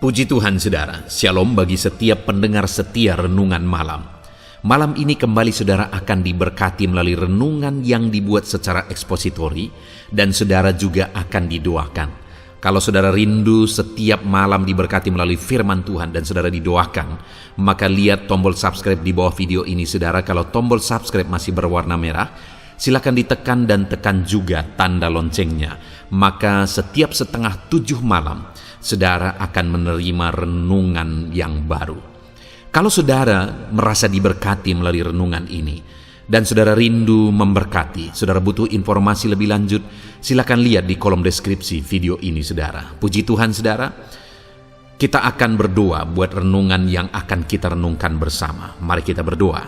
Puji Tuhan saudara, shalom bagi setiap pendengar setia renungan malam. Malam ini kembali saudara akan diberkati melalui renungan yang dibuat secara ekspositori dan saudara juga akan didoakan. Kalau saudara rindu setiap malam diberkati melalui firman Tuhan dan saudara didoakan, maka lihat tombol subscribe di bawah video ini saudara. Kalau tombol subscribe masih berwarna merah, silakan ditekan dan tekan juga tanda loncengnya. Maka setiap 6:30 malam, saudara akan menerima renungan yang baru. Kalau saudara merasa diberkati melalui renungan ini, dan saudara rindu memberkati, saudara butuh informasi lebih lanjut, silakan lihat di kolom deskripsi video ini saudara. Puji Tuhan saudara, kita akan berdoa buat renungan yang akan kita renungkan bersama. Mari kita berdoa.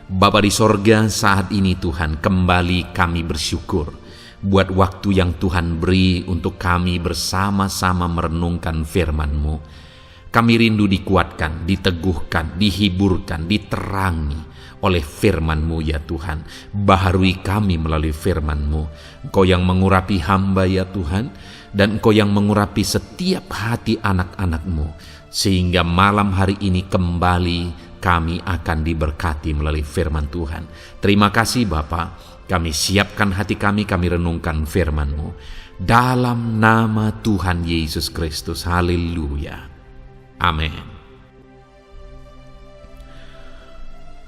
Bapa di sorga, saat ini Tuhan kembali kami bersyukur buat waktu yang Tuhan beri untuk kami bersama-sama merenungkan firman-Mu. Kami rindu dikuatkan, diteguhkan, dihiburkan, diterangi oleh firman-Mu ya Tuhan. Baharui kami melalui firman-Mu. Engkau yang mengurapi hamba ya Tuhan, dan Engkau yang mengurapi setiap hati anak-anak-Mu, sehingga malam hari ini kembali kami akan diberkati melalui firman Tuhan. Terima kasih Bapa. Kami siapkan hati kami renungkan firman-Mu. Dalam nama Tuhan Yesus Kristus. Haleluya. Amin.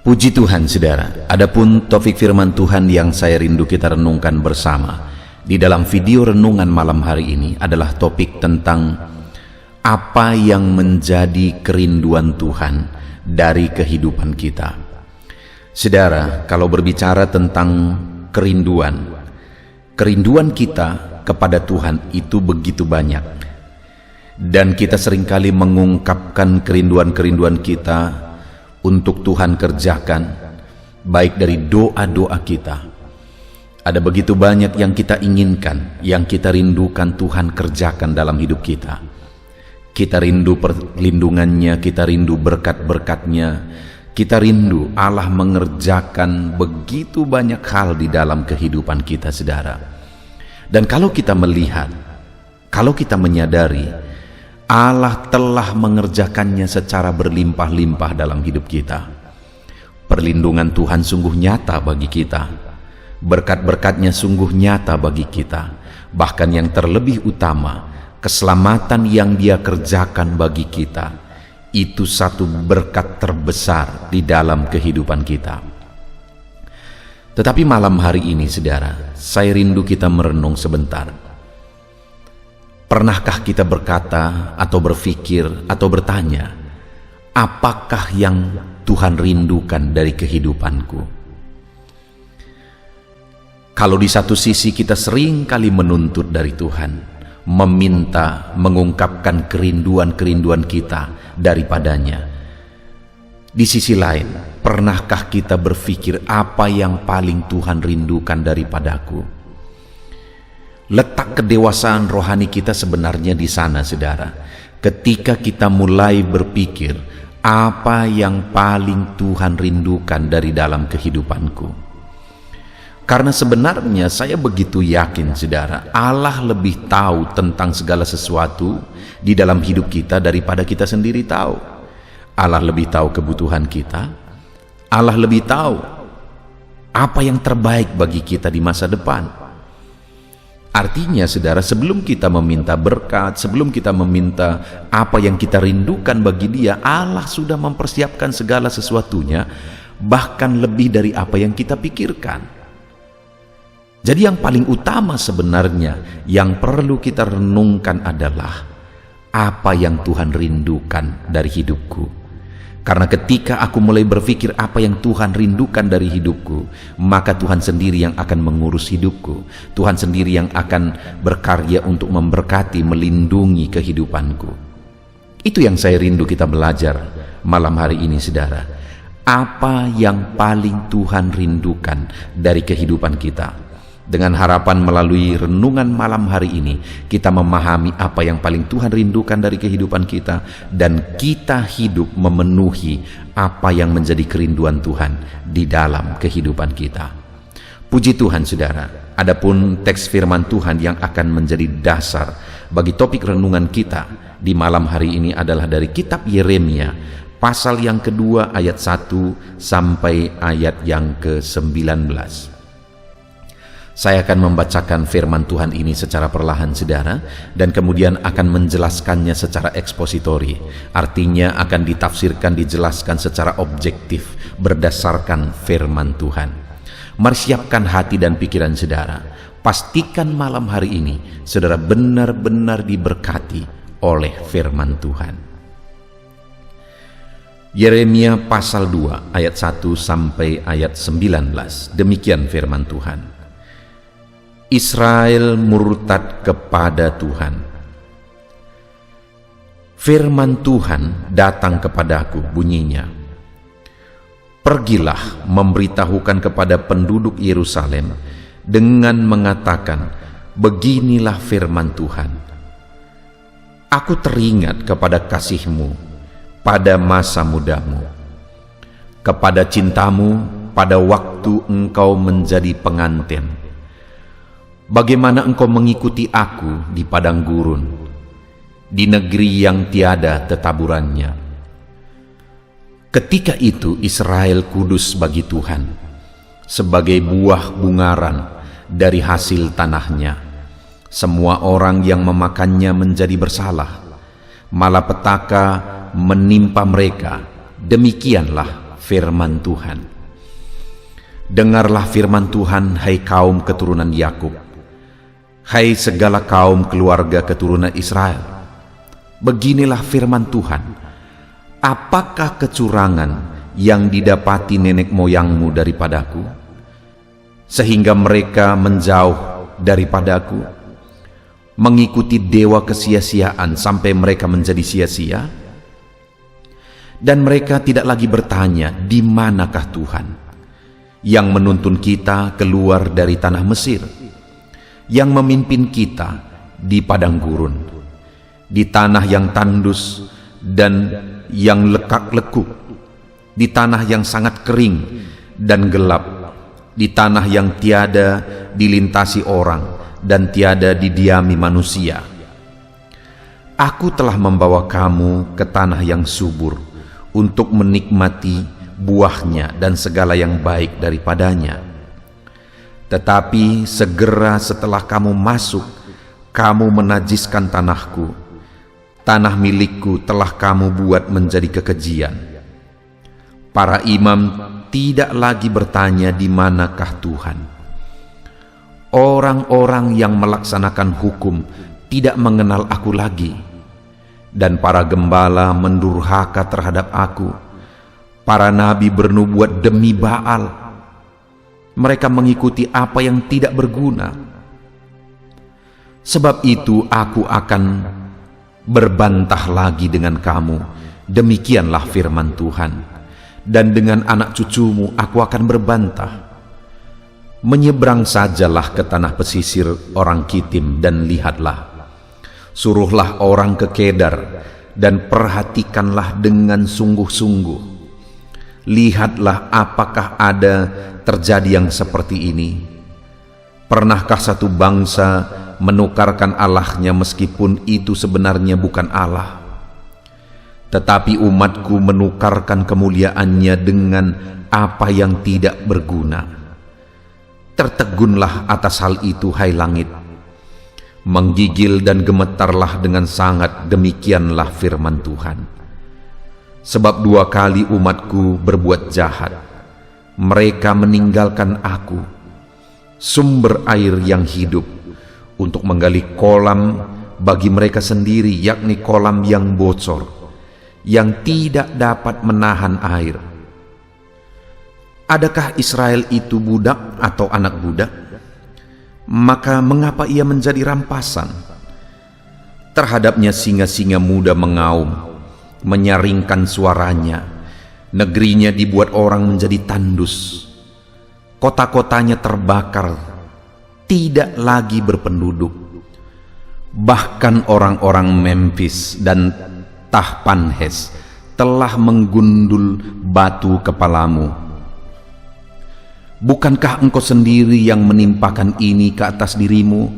Puji Tuhan saudara. Adapun topik firman Tuhan yang saya rindu kita renungkan bersama di dalam video renungan malam hari ini adalah topik tentang apa yang menjadi kerinduan Tuhan dari kehidupan kita. Saudara, kalau berbicara tentang kerinduan kita kepada Tuhan itu begitu banyak, dan kita seringkali mengungkapkan kerinduan-kerinduan kita untuk Tuhan kerjakan, baik dari doa-doa kita. Ada begitu banyak yang kita inginkan, yang kita rindukan Tuhan kerjakan dalam hidup kita. Kita rindu perlindungannya, kita rindu berkat-berkatnya, kita rindu Allah mengerjakan begitu banyak hal di dalam kehidupan kita saudara. Dan kalau kita melihat, kalau kita menyadari Allah telah mengerjakannya secara berlimpah-limpah dalam hidup kita. Perlindungan Tuhan sungguh nyata bagi kita, berkat-berkatnya sungguh nyata bagi kita. Bahkan yang terlebih utama, keselamatan yang Dia kerjakan bagi kita, itu satu berkat terbesar di dalam kehidupan kita. Tetapi malam hari ini saudara, saya rindu kita merenung sebentar. Pernahkah kita berkata atau berpikir atau bertanya, apakah yang Tuhan rindukan dari kehidupanku? Kalau di satu sisi kita sering kali menuntut dari Tuhan, meminta, mengungkapkan kerinduan-kerinduan kita daripadanya. Di sisi lain, pernahkah kita berpikir apa yang paling Tuhan rindukan daripadaku? Letak kedewasaan rohani kita sebenarnya di sana saudara. Ketika kita mulai berpikir apa yang paling Tuhan rindukan dari dalam kehidupanku. Karena sebenarnya saya begitu yakin saudara, Allah lebih tahu tentang segala sesuatu di dalam hidup kita daripada kita sendiri tahu. Allah lebih tahu kebutuhan kita. Allah lebih tahu apa yang terbaik bagi kita di masa depan. Artinya saudara, sebelum kita meminta berkat, sebelum kita meminta apa yang kita rindukan bagi Dia, Allah sudah mempersiapkan segala sesuatunya, bahkan lebih dari apa yang kita pikirkan. Jadi yang paling utama sebenarnya yang perlu kita renungkan adalah apa yang Tuhan rindukan dari hidupku. Karena ketika aku mulai berpikir apa yang Tuhan rindukan dari hidupku, maka Tuhan sendiri yang akan mengurus hidupku. Tuhan sendiri yang akan berkarya untuk memberkati, melindungi kehidupanku. Itu yang saya rindu kita belajar malam hari ini saudara. Apa yang paling Tuhan rindukan dari kehidupan kita? Dengan harapan melalui renungan malam hari ini, kita memahami apa yang paling Tuhan rindukan dari kehidupan kita, dan kita hidup memenuhi apa yang menjadi kerinduan Tuhan di dalam kehidupan kita. Puji Tuhan saudara. Adapun teks firman Tuhan yang akan menjadi dasar bagi topik renungan kita di malam hari ini adalah dari kitab Yeremia, pasal yang kedua ayat 1 sampai ayat yang ke-19. Saya akan membacakan firman Tuhan ini secara perlahan, saudara, dan kemudian akan menjelaskannya secara ekspositori. Artinya akan ditafsirkan, dijelaskan secara objektif berdasarkan firman Tuhan. Mari siapkan hati dan pikiran saudara. Pastikan malam hari ini saudara benar-benar diberkati oleh firman Tuhan. Yeremia pasal 2 ayat 1 sampai ayat 19. Demikian firman Tuhan. Israel murtad kepada Tuhan. Firman Tuhan datang kepadaku, bunyinya, pergilah memberitahukan kepada penduduk Yerusalem dengan mengatakan, beginilah firman Tuhan. Aku teringat kepada kasihmu pada masa mudamu, kepada cintamu pada waktu engkau menjadi pengantin. Bagaimana engkau mengikuti aku di padang gurun, di negeri yang tiada tetaburannya. Ketika itu Israel kudus bagi Tuhan, sebagai buah bungaran dari hasil tanahnya. Semua orang yang memakannya menjadi bersalah, malapetaka menimpa mereka. Demikianlah firman Tuhan. Dengarlah firman Tuhan, hai kaum keturunan Yakub, hai segala kaum keluarga keturunan Israel. Beginilah firman Tuhan. Apakah kecurangan yang didapati nenek moyangmu daripadaku, sehingga mereka menjauh daripadaku, mengikuti dewa kesia-siaan sampai mereka menjadi sia-sia? Dan mereka tidak lagi bertanya, di manakah Tuhan yang menuntun kita keluar dari tanah Mesir, yang memimpin kita di padang gurun, di tanah yang tandus dan yang lekak-lekuk, di tanah yang sangat kering dan gelap, di tanah yang tiada dilintasi orang dan tiada didiami manusia. Aku telah membawa kamu ke tanah yang subur untuk menikmati buahnya dan segala yang baik daripadanya. Tetapi segera setelah kamu masuk, kamu menajiskan tanahku. Tanah milikku telah kamu buat menjadi kekejian. Para imam tidak lagi bertanya di manakah Tuhan. Orang-orang yang melaksanakan hukum tidak mengenal aku lagi. Dan para gembala mendurhaka terhadap aku. Para nabi bernubuat demi Baal. Mereka mengikuti apa yang tidak berguna. Sebab itu aku akan berbantah lagi dengan kamu. Demikianlah firman Tuhan. Dan dengan anak cucumu aku akan berbantah. Menyeberang sajalah ke tanah pesisir orang Kitim dan lihatlah. Suruhlah orang ke Kedar dan perhatikanlah dengan sungguh-sungguh. Lihatlah apakah ada terjadi yang seperti ini. Pernahkah satu bangsa menukarkan Allahnya meskipun itu sebenarnya bukan Allah? Tetapi umatku menukarkan kemuliaannya dengan apa yang tidak berguna. Tertegunlah atas hal itu, hai langit. Menggigil dan gemetarlah dengan sangat, demikianlah firman Tuhan. Sebab 2 kali umatku berbuat jahat. Mereka meninggalkan aku, sumber air yang hidup, untuk menggali kolam bagi mereka sendiri, yakni kolam yang bocor, yang tidak dapat menahan air. Adakah Israel itu budak atau anak budak? Maka mengapa ia menjadi rampasan? Terhadapnya singa-singa muda mengaum, menyaringkan suaranya. Negerinya dibuat orang menjadi tandus. Kota-kotanya terbakar, tidak lagi berpenduduk. Bahkan orang-orang Memphis dan Tahpanhes telah menggundul batu kepalamu. Bukankah engkau sendiri yang menimpakan ini ke atas dirimu,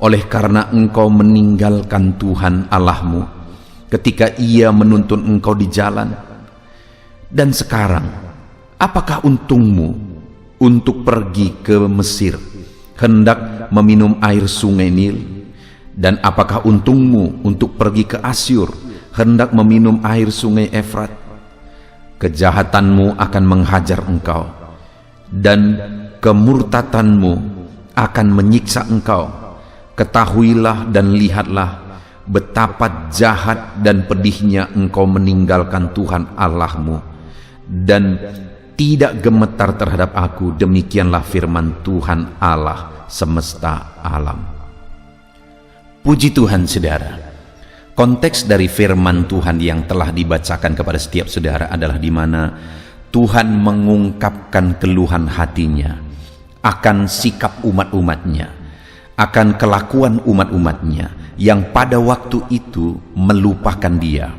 oleh karena engkau meninggalkan Tuhan Allahmu, ketika ia menuntun engkau di jalan? Dan sekarang, apakah untungmu untuk pergi ke Mesir, hendak meminum air sungai Nil? Dan apakah untungmu untuk pergi ke Asyur, hendak meminum air sungai Efrat? Kejahatanmu akan menghajar engkau, dan kemurtatanmu akan menyiksa engkau. Ketahuilah dan lihatlah betapa jahat dan pedihnya engkau meninggalkan Tuhan Allahmu, dan tidak gemetar terhadap aku. Demikianlah firman Tuhan Allah semesta alam. Puji Tuhan saudara. Konteks dari firman Tuhan yang telah dibacakan kepada setiap saudara adalah di mana Tuhan mengungkapkan keluhan hatinya akan sikap umat-umatnya, akan kelakuan umat-umatnya yang pada waktu itu melupakan Dia.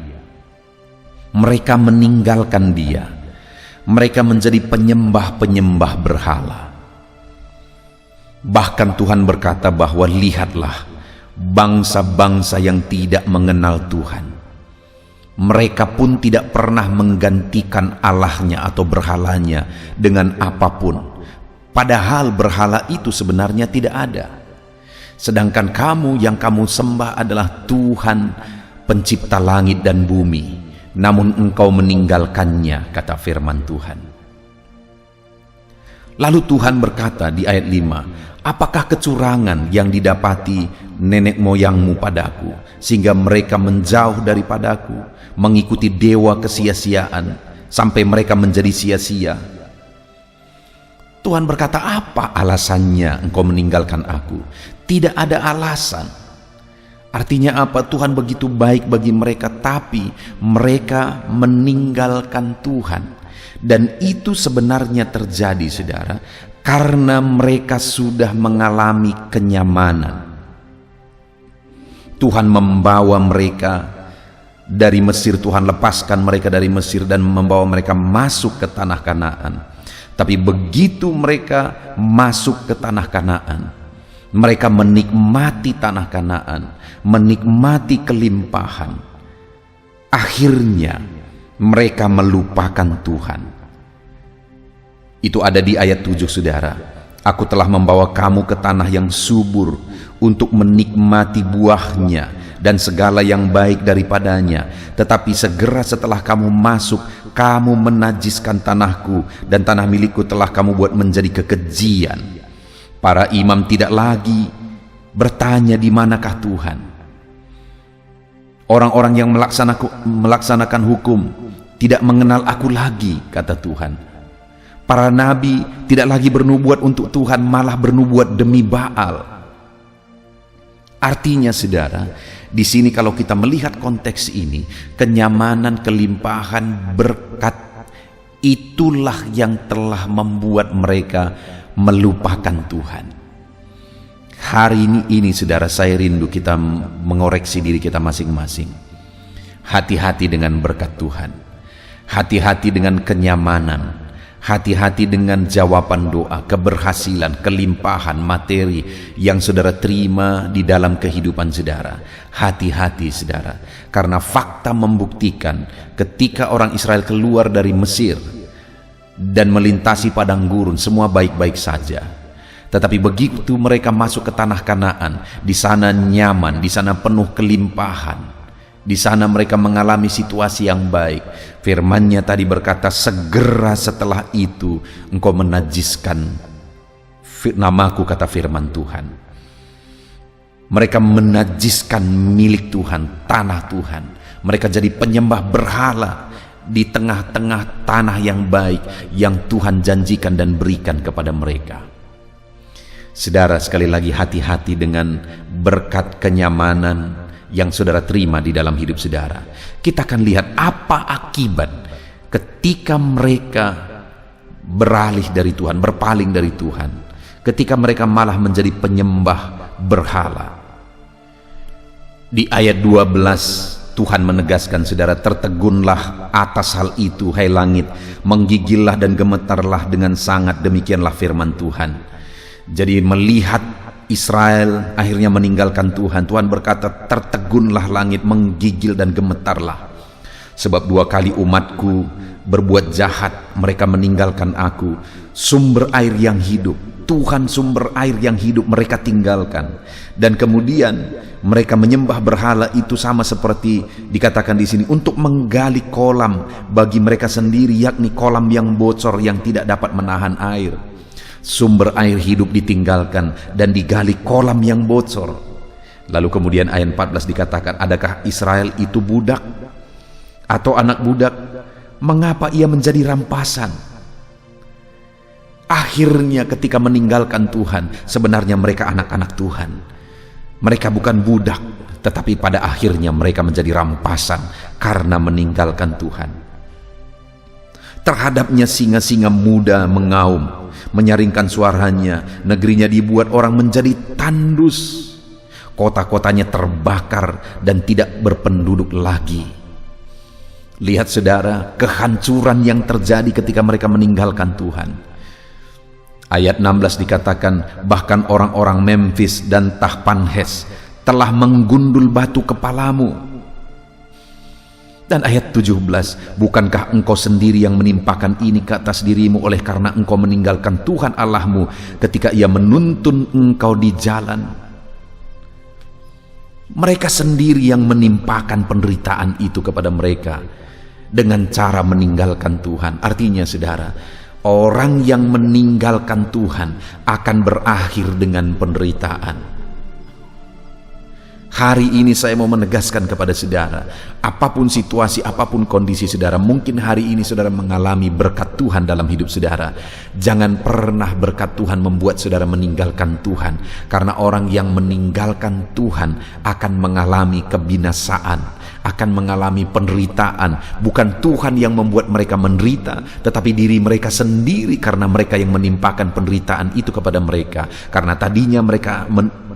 Mereka meninggalkan Dia. Mereka menjadi penyembah-penyembah berhala. Bahkan Tuhan berkata bahwa lihatlah bangsa-bangsa yang tidak mengenal Tuhan. Mereka pun tidak pernah menggantikan Allahnya atau berhalanya dengan apapun, padahal berhala itu sebenarnya tidak ada. Sedangkan kamu yang kamu sembah adalah Tuhan pencipta langit dan bumi, namun engkau meninggalkannya, kata firman Tuhan. Lalu Tuhan berkata di ayat 5, apakah kecurangan yang didapati nenek moyangmu padaku, sehingga mereka menjauh daripadaku, mengikuti dewa kesia-siaan, sampai mereka menjadi sia-sia? Tuhan berkata, apa alasannya engkau meninggalkan aku? Tidak ada alasan. Artinya apa? Tuhan begitu baik bagi mereka, tapi mereka meninggalkan Tuhan. Dan itu sebenarnya terjadi, saudara, karena mereka sudah mengalami kenyamanan. Tuhan membawa mereka dari Mesir, Tuhan lepaskan mereka dari Mesir dan membawa mereka masuk ke tanah Kanaan. Tapi begitu mereka masuk ke tanah Kanaan, mereka menikmati tanah Kanaan, menikmati kelimpahan. Akhirnya mereka melupakan Tuhan. Itu ada di ayat 7, saudara. Aku telah membawa kamu ke tanah yang subur untuk menikmati buahnya dan segala yang baik daripadanya. Tetapi segera setelah kamu masuk, kamu menajiskan tanahku, dan tanah milikku telah kamu buat menjadi kekejian. Para imam tidak lagi bertanya di manakah Tuhan. Orang-orang yang melaksanakan hukum tidak mengenal aku lagi, kata Tuhan. Para nabi tidak lagi bernubuat untuk Tuhan, malah bernubuat demi Baal. Artinya, saudara, di sini kalau kita melihat konteks ini, kenyamanan, kelimpahan, berkat, itulah yang telah membuat mereka melupakan Tuhan. Hari ini, saudara, saya rindu kita mengoreksi diri kita masing-masing. Hati-hati dengan berkat Tuhan. Hati-hati dengan kenyamanan. Hati-hati dengan jawaban doa, keberhasilan, kelimpahan, materi yang saudara terima di dalam kehidupan saudara. Hati-hati, saudara, karena fakta membuktikan ketika orang Israel keluar dari Mesir dan melintasi padang gurun, semua baik-baik saja. Tetapi begitu mereka masuk ke tanah Kanaan, di sana nyaman, di sana penuh kelimpahan. Di sana mereka mengalami situasi yang baik. Firman-Nya tadi berkata, segera setelah itu engkau menajiskan namaku, kata firman Tuhan. Mereka menajiskan milik Tuhan, tanah Tuhan. Mereka jadi penyembah berhala di tengah-tengah tanah yang baik yang Tuhan janjikan dan berikan kepada mereka. Saudara, sekali lagi hati-hati dengan berkat kenyamanan yang saudara terima di dalam hidup saudara. Kita akan lihat apa akibat ketika mereka beralih dari Tuhan, berpaling dari Tuhan, ketika mereka malah menjadi penyembah berhala. Di ayat 12 Tuhan menegaskan, saudara, tertegunlah atas hal itu, hai langit, menggigillah dan gemetarlah dengan sangat, demikianlah firman Tuhan. Jadi melihat Israel akhirnya meninggalkan Tuhan? Tuhan berkata, tertegunlah langit, menggigil dan gemetarlah. Sebab 2 kali umatku berbuat jahat, mereka meninggalkan aku. Sumber air yang hidup, Tuhan sumber air yang hidup, mereka tinggalkan. Dan kemudian mereka menyembah berhala. Itu sama seperti dikatakan di sini, untuk menggali kolam bagi mereka sendiri, yakni kolam yang bocor yang tidak dapat menahan air. Sumber air hidup ditinggalkan dan digali kolam yang bocor. Lalu kemudian ayat 14 dikatakan, adakah Israel itu budak atau anak budak? Mengapa ia menjadi rampasan? Akhirnya ketika meninggalkan Tuhan, sebenarnya mereka anak-anak Tuhan. Mereka bukan budak, tetapi pada akhirnya mereka menjadi rampasan karena meninggalkan Tuhan. Terhadapnya singa-singa muda mengaum, menyaringkan suaranya. Negerinya dibuat orang menjadi tandus. Kota-kotanya terbakar dan tidak berpenduduk lagi. Lihat saudara, kehancuran yang terjadi ketika mereka meninggalkan Tuhan. Ayat 16 dikatakan, bahkan orang-orang Memphis dan Tahpanhes telah menggundul batu kepalamu. Dan ayat 17, bukankah engkau sendiri yang menimpakan ini ke atas dirimu oleh karena engkau meninggalkan Tuhan Allahmu ketika ia menuntun engkau di jalan? Mereka sendiri yang menimpakan penderitaan itu kepada mereka dengan cara meninggalkan Tuhan. Artinya saudara, orang yang meninggalkan Tuhan akan berakhir dengan penderitaan. Hari ini saya mau menegaskan kepada saudara, apapun situasi, apapun kondisi saudara, mungkin hari ini saudara mengalami berkat Tuhan dalam hidup saudara. Jangan pernah berkat Tuhan membuat saudara meninggalkan Tuhan, karena orang yang meninggalkan Tuhan akan mengalami kebinasaan, akan mengalami penderitaan. Bukan Tuhan yang membuat mereka menderita, tetapi diri mereka sendiri, karena mereka yang menimpakan penderitaan itu kepada mereka. Karena tadinya mereka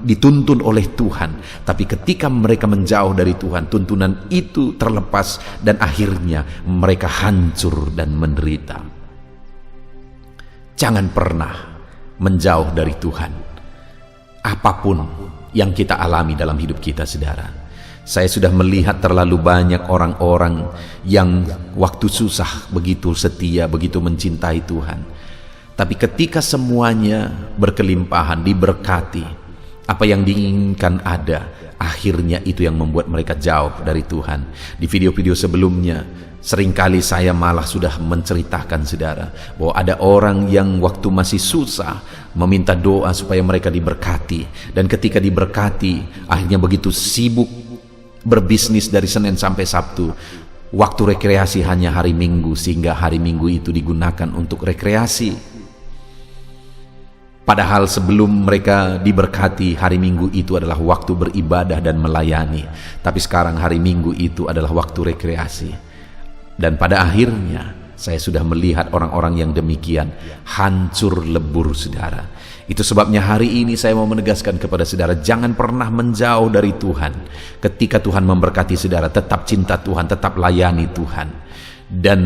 dituntun oleh Tuhan, tapi ketika mereka menjauh dari Tuhan, tuntunan itu terlepas dan akhirnya mereka hancur dan menderita. Jangan pernah menjauh dari Tuhan, apapun yang kita alami dalam hidup kita saudara. Saya sudah melihat terlalu banyak orang-orang yang waktu susah begitu setia, begitu mencintai Tuhan, tapi ketika semuanya berkelimpahan, diberkati, apa yang diinginkan ada, akhirnya itu yang membuat mereka jauh dari Tuhan. Di video-video sebelumnya, seringkali saya malah sudah menceritakan saudara, bahwa ada orang yang waktu masih susah meminta doa supaya mereka diberkati. Dan ketika diberkati, akhirnya begitu sibuk berbisnis dari Senin sampai Sabtu, waktu rekreasi hanya hari Minggu, sehingga hari Minggu itu digunakan untuk rekreasi. Padahal sebelum mereka diberkati, hari Minggu itu adalah waktu beribadah dan melayani. Tapi sekarang hari Minggu itu adalah waktu rekreasi. Dan pada akhirnya saya sudah melihat orang-orang yang demikian hancur lebur saudara. Itu sebabnya hari ini saya mau menegaskan kepada saudara, jangan pernah menjauh dari Tuhan. Ketika Tuhan memberkati saudara, tetap cinta Tuhan, tetap layani Tuhan. Dan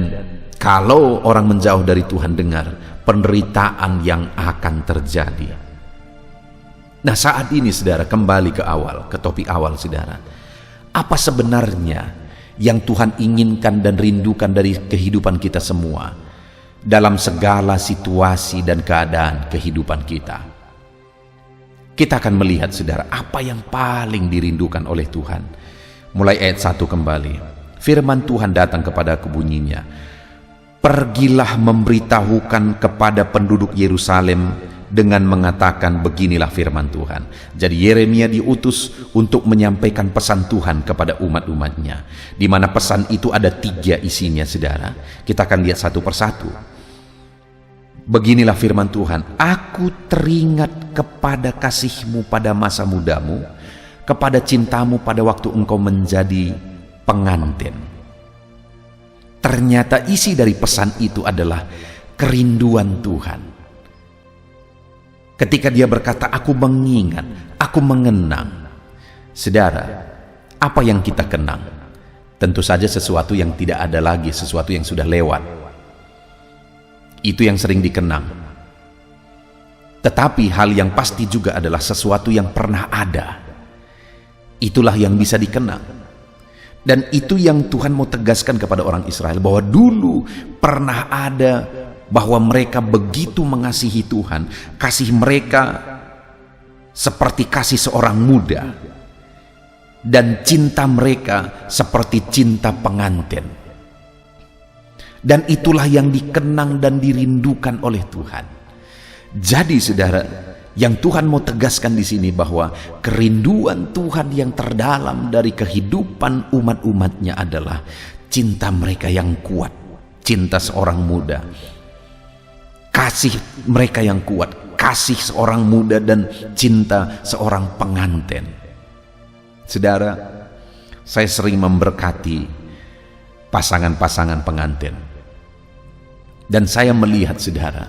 kalau orang menjauh dari Tuhan, dengar penderitaan yang akan terjadi. Nah, saat ini saudara, kembali ke awal, ke topik awal saudara. Apa sebenarnya yang Tuhan inginkan dan rindukan dari kehidupan kita semua dalam segala situasi dan keadaan kehidupan kita? Kita akan melihat saudara, apa yang paling dirindukan oleh Tuhan. Mulai ayat 1 kembali. Firman Tuhan datang kepadaku, bunyinya, pergilah memberitahukan kepada penduduk Yerusalem dengan mengatakan, beginilah firman Tuhan. Jadi Yeremia diutus untuk menyampaikan pesan Tuhan kepada umat-umatnya, di mana pesan itu ada 3 isinya saudara. Kita akan lihat satu persatu. Beginilah firman Tuhan, aku teringat kepada kasihmu pada masa mudamu, kepada cintamu pada waktu engkau menjadi pengantin. Ternyata isi dari pesan itu adalah kerinduan Tuhan. Ketika dia berkata, aku mengingat, aku mengenang. Saudara, apa yang kita kenang? Tentu saja sesuatu yang tidak ada lagi, sesuatu yang sudah lewat. Itu yang sering dikenang. Tetapi hal yang pasti juga adalah sesuatu yang pernah ada. Itulah yang bisa dikenang. Dan itu yang Tuhan mau tegaskan kepada orang Israel, bahwa dulu pernah ada, bahwa mereka begitu mengasihi Tuhan. Kasih mereka seperti kasih seorang muda, dan cinta mereka seperti cinta pengantin. Dan itulah yang dikenang dan dirindukan oleh Tuhan. Jadi saudara, yang Tuhan mau tegaskan di sini bahwa kerinduan Tuhan yang terdalam dari kehidupan umat-umatnya adalah cinta mereka yang kuat, cinta seorang muda, kasih mereka yang kuat, kasih seorang muda dan cinta seorang pengantin. Saudara, saya sering memberkati pasangan-pasangan pengantin, dan saya melihat saudara,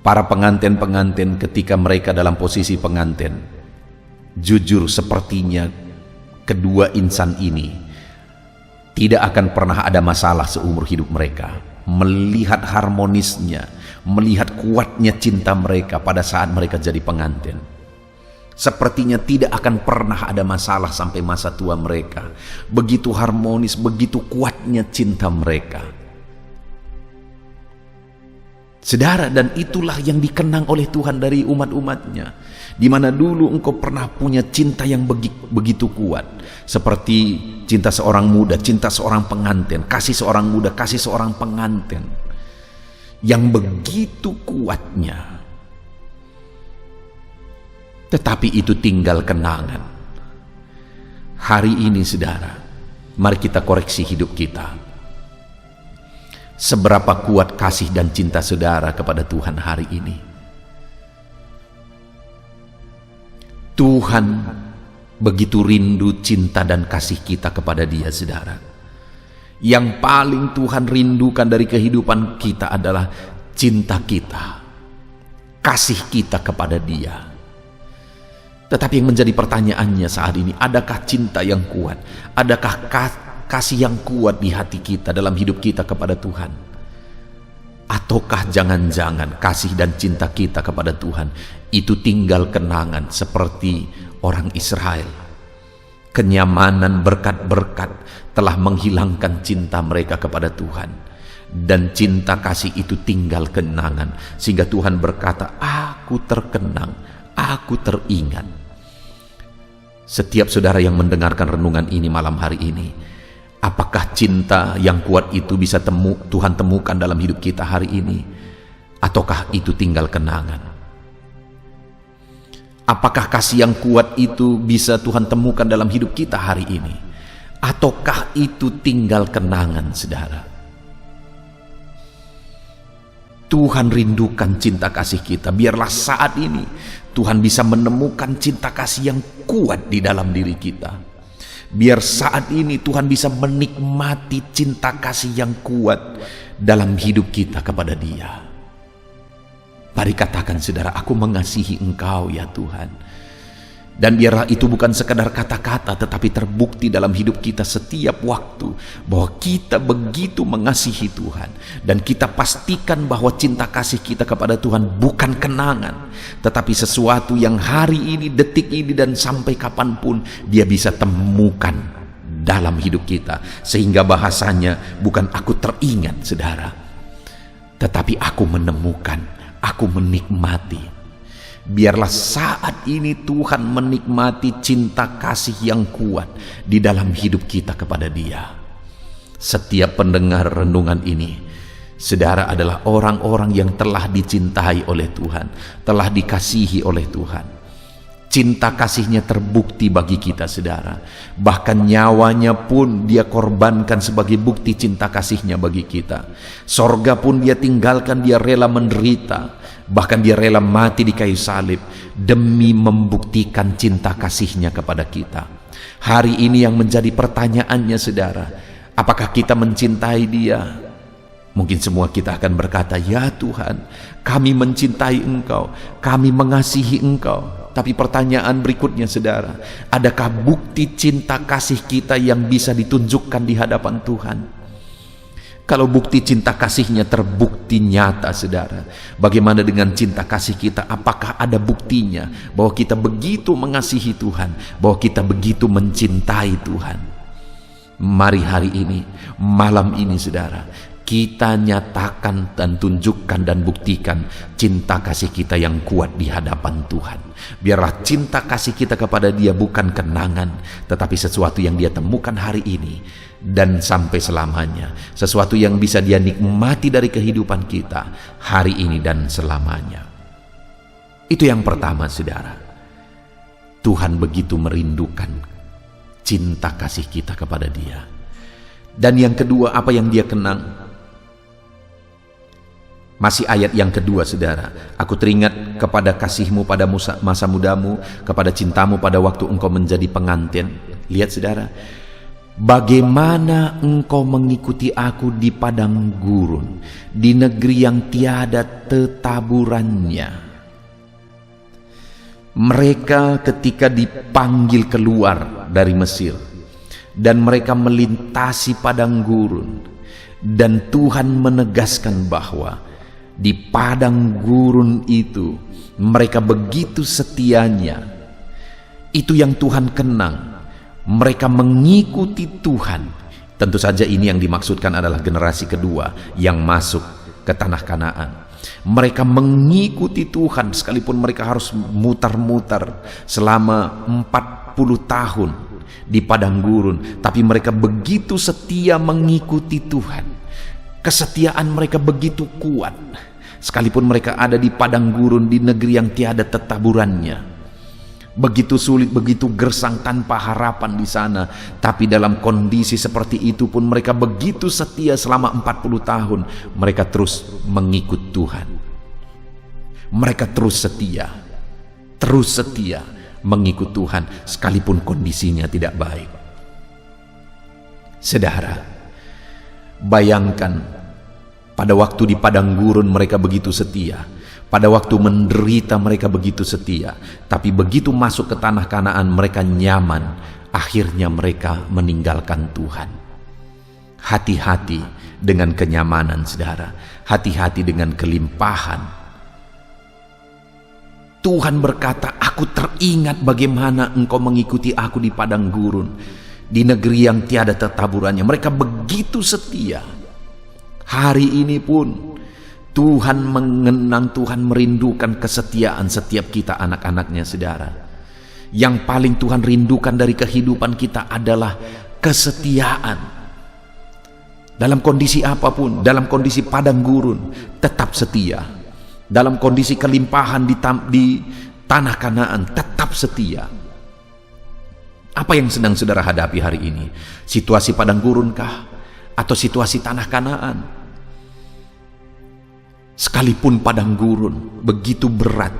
para pengantin-pengantin ketika mereka dalam posisi pengantin, jujur sepertinya kedua insan ini tidak akan pernah ada masalah seumur hidup mereka. Melihat harmonisnya, melihat kuatnya cinta mereka pada saat mereka jadi pengantin, sepertinya tidak akan pernah ada masalah sampai masa tua mereka. Begitu harmonis, begitu kuatnya cinta mereka. Saudara, dan itulah yang dikenang oleh Tuhan dari umat-umatnya. Di mana dulu engkau pernah punya cinta yang begitu kuat, seperti cinta seorang muda, cinta seorang pengantin, kasih seorang muda, kasih seorang pengantin, yang begitu kuatnya. Tetapi itu tinggal kenangan. Hari ini saudara, mari kita koreksi hidup kita. Seberapa kuat kasih dan cinta saudara kepada Tuhan hari ini? Tuhan begitu rindu cinta dan kasih kita kepada Dia, saudara. Yang paling Tuhan rindukan dari kehidupan kita adalah cinta kita, kasih kita kepada Dia. Tetapi yang menjadi pertanyaannya saat ini, adakah cinta yang kuat? Adakah kasih yang kuat di hati kita, dalam hidup kita kepada Tuhan? Ataukah jangan-jangan kasih dan cinta kita kepada Tuhan itu tinggal kenangan seperti orang Israel? Kenyamanan berkat-berkat telah menghilangkan cinta mereka kepada Tuhan, dan cinta kasih itu tinggal kenangan, sehingga Tuhan berkata, aku terkenang, aku teringat. Setiap saudara yang mendengarkan renungan ini malam hari ini, apakah cinta yang kuat itu bisa Tuhan temukan dalam hidup kita hari ini? Ataukah itu tinggal kenangan? Apakah kasih yang kuat itu bisa Tuhan temukan dalam hidup kita hari ini? Ataukah itu tinggal kenangan, saudara? Tuhan rindukan cinta kasih kita. Biarlah saat ini Tuhan bisa menemukan cinta kasih yang kuat di dalam diri kita. Biar saat ini Tuhan bisa menikmati cinta kasih yang kuat dalam hidup kita kepada Dia. Mari katakan saudara, aku mengasihi Engkau ya Tuhan. Dan biarlah itu bukan sekadar kata-kata, tetapi terbukti dalam hidup kita setiap waktu bahwa kita begitu mengasihi Tuhan. Dan kita pastikan bahwa cinta kasih kita kepada Tuhan bukan kenangan, tetapi sesuatu yang hari ini, detik ini, dan sampai kapanpun Dia bisa temukan dalam hidup kita. Sehingga bahasanya bukan aku teringat saudara, tetapi aku menemukan, aku menikmati. Biarlah saat ini Tuhan menikmati cinta kasih yang kuat di dalam hidup kita kepada Dia. Setiap pendengar renungan ini, saudara adalah orang-orang yang telah dicintai oleh Tuhan, telah dikasihi oleh Tuhan. Cinta kasihnya terbukti bagi kita saudara. Bahkan nyawanya pun Dia korbankan sebagai bukti cinta kasihnya bagi kita. Sorga pun Dia tinggalkan, Dia rela menderita, bahkan Dia rela mati di kayu salib demi membuktikan cinta kasihnya kepada kita. Hari ini yang menjadi pertanyaannya saudara, apakah kita mencintai Dia? Mungkin semua kita akan berkata, ya Tuhan, kami mencintai Engkau, kami mengasihi Engkau. Tapi pertanyaan berikutnya saudara, adakah bukti cinta kasih kita yang bisa ditunjukkan di hadapan Tuhan? Kalau bukti cinta kasihnya terbukti nyata, saudara, bagaimana dengan cinta kasih kita? Apakah ada buktinya bahwa kita begitu mengasihi Tuhan, bahwa kita begitu mencintai Tuhan? Mari hari ini, malam ini, saudara, kita nyatakan dan tunjukkan dan buktikan cinta kasih kita yang kuat di hadapan Tuhan. Biarlah cinta kasih kita kepada Dia bukan kenangan, tetapi sesuatu yang Dia temukan hari ini dan sampai selamanya. Sesuatu yang bisa Dia nikmati dari kehidupan kita hari ini dan selamanya. Itu yang pertama, saudara. Tuhan begitu merindukan cinta kasih kita kepada Dia. Dan yang kedua, apa yang Dia kenang? Masih ayat yang kedua, saudara. Aku teringat kepada kasihmu pada masa mudamu, kepada cintamu pada waktu engkau menjadi pengantin. Lihat, saudara, bagaimana engkau mengikuti aku di padang gurun, di negeri yang tiada tetaburannya. Mereka ketika dipanggil keluar dari Mesir, dan mereka melintasi padang gurun, dan Tuhan menegaskan bahwa di padang gurun itu mereka begitu setianya. Itu yang Tuhan kenang. Mereka mengikuti Tuhan. Tentu saja ini yang dimaksudkan adalah generasi kedua yang masuk ke tanah Kanaan. Mereka mengikuti Tuhan sekalipun mereka harus mutar-mutar selama 40 tahun di padang gurun, tapi mereka begitu setia mengikuti Tuhan. Kesetiaan mereka begitu kuat, sekalipun mereka ada di padang gurun, di negeri yang tiada tetaburannya. Begitu sulit, begitu gersang, tanpa harapan di sana. Tapi dalam kondisi seperti itu pun mereka begitu setia selama 40 tahun. Mereka terus mengikut Tuhan. Mereka terus setia mengikut Tuhan, sekalipun kondisinya tidak baik. Saudara, bayangkan pada waktu di padang gurun mereka begitu setia, pada waktu menderita mereka begitu setia, tapi begitu masuk ke tanah Kanaan mereka nyaman, akhirnya mereka meninggalkan Tuhan. Hati-hati dengan kenyamanan, saudara. Hati-hati dengan kelimpahan. Tuhan berkata, aku teringat bagaimana engkau mengikuti aku di padang gurun, di negeri yang tiada tetaburannya. Mereka begitu setia. Hari ini pun Tuhan mengenang, Tuhan merindukan kesetiaan setiap kita anak-anaknya, saudara. Yang paling Tuhan rindukan dari kehidupan kita adalah kesetiaan. Dalam kondisi apapun, dalam kondisi padang gurun, tetap setia. Dalam kondisi kelimpahan di tanah Kanaan, tetap setia. Apa yang sedang saudara hadapi hari ini? Situasi padang gurun kah? Atau situasi tanah Kanaan? Sekalipun padang gurun begitu berat,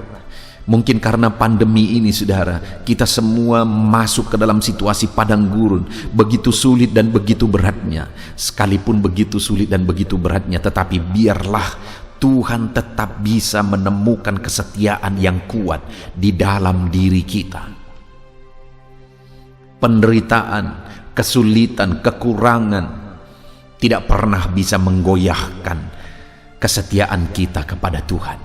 mungkin karena pandemi ini, saudara, kita semua masuk ke dalam situasi padang gurun, begitu sulit dan begitu beratnya. Sekalipun begitu sulit dan begitu beratnya, tetapi biarlah Tuhan tetap bisa menemukan kesetiaan yang kuat di dalam diri kita. Penderitaan, kesulitan, kekurangan tidak pernah bisa menggoyahkan kesetiaan kita kepada Tuhan.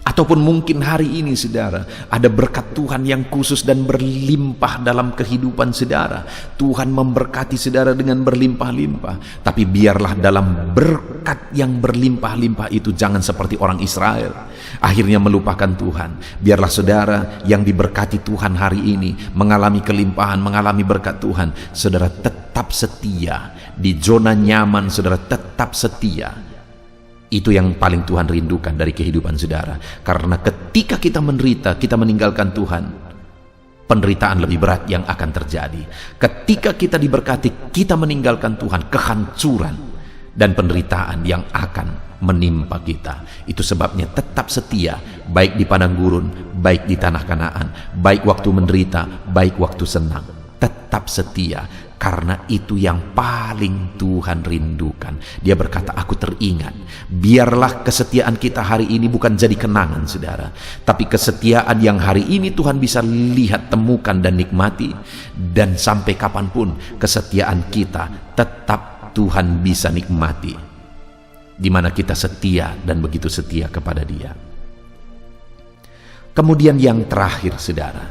Ataupun mungkin hari ini, saudara, ada berkat Tuhan yang khusus dan berlimpah dalam kehidupan saudara. Tuhan memberkati saudara dengan berlimpah-limpah. Tapi biarlah dalam berkat yang berlimpah-limpah itu jangan seperti orang Israel, akhirnya melupakan Tuhan. Biarlah saudara yang diberkati Tuhan hari ini, mengalami kelimpahan, mengalami berkat Tuhan, saudara tetap setia. Di zona nyaman saudara tetap setia. Itu yang paling Tuhan rindukan dari kehidupan saudara. Karena ketika kita menderita, kita meninggalkan Tuhan, penderitaan lebih berat yang akan terjadi. Ketika kita diberkati, kita meninggalkan Tuhan, kehancuran dan penderitaan yang akan menimpa kita. Itu sebabnya tetap setia, baik di padang gurun, baik di tanah Kanaan, baik waktu menderita, baik waktu senang. Tetap setia, karena itu yang paling Tuhan rindukan. Dia berkata, aku teringat. Biarlah kesetiaan kita hari ini bukan jadi kenangan, saudara, tapi kesetiaan yang hari ini Tuhan bisa lihat, temukan dan nikmati. Dan sampai kapanpun kesetiaan kita tetap Tuhan bisa nikmati, di mana kita setia dan begitu setia kepada Dia. Kemudian yang terakhir, saudara,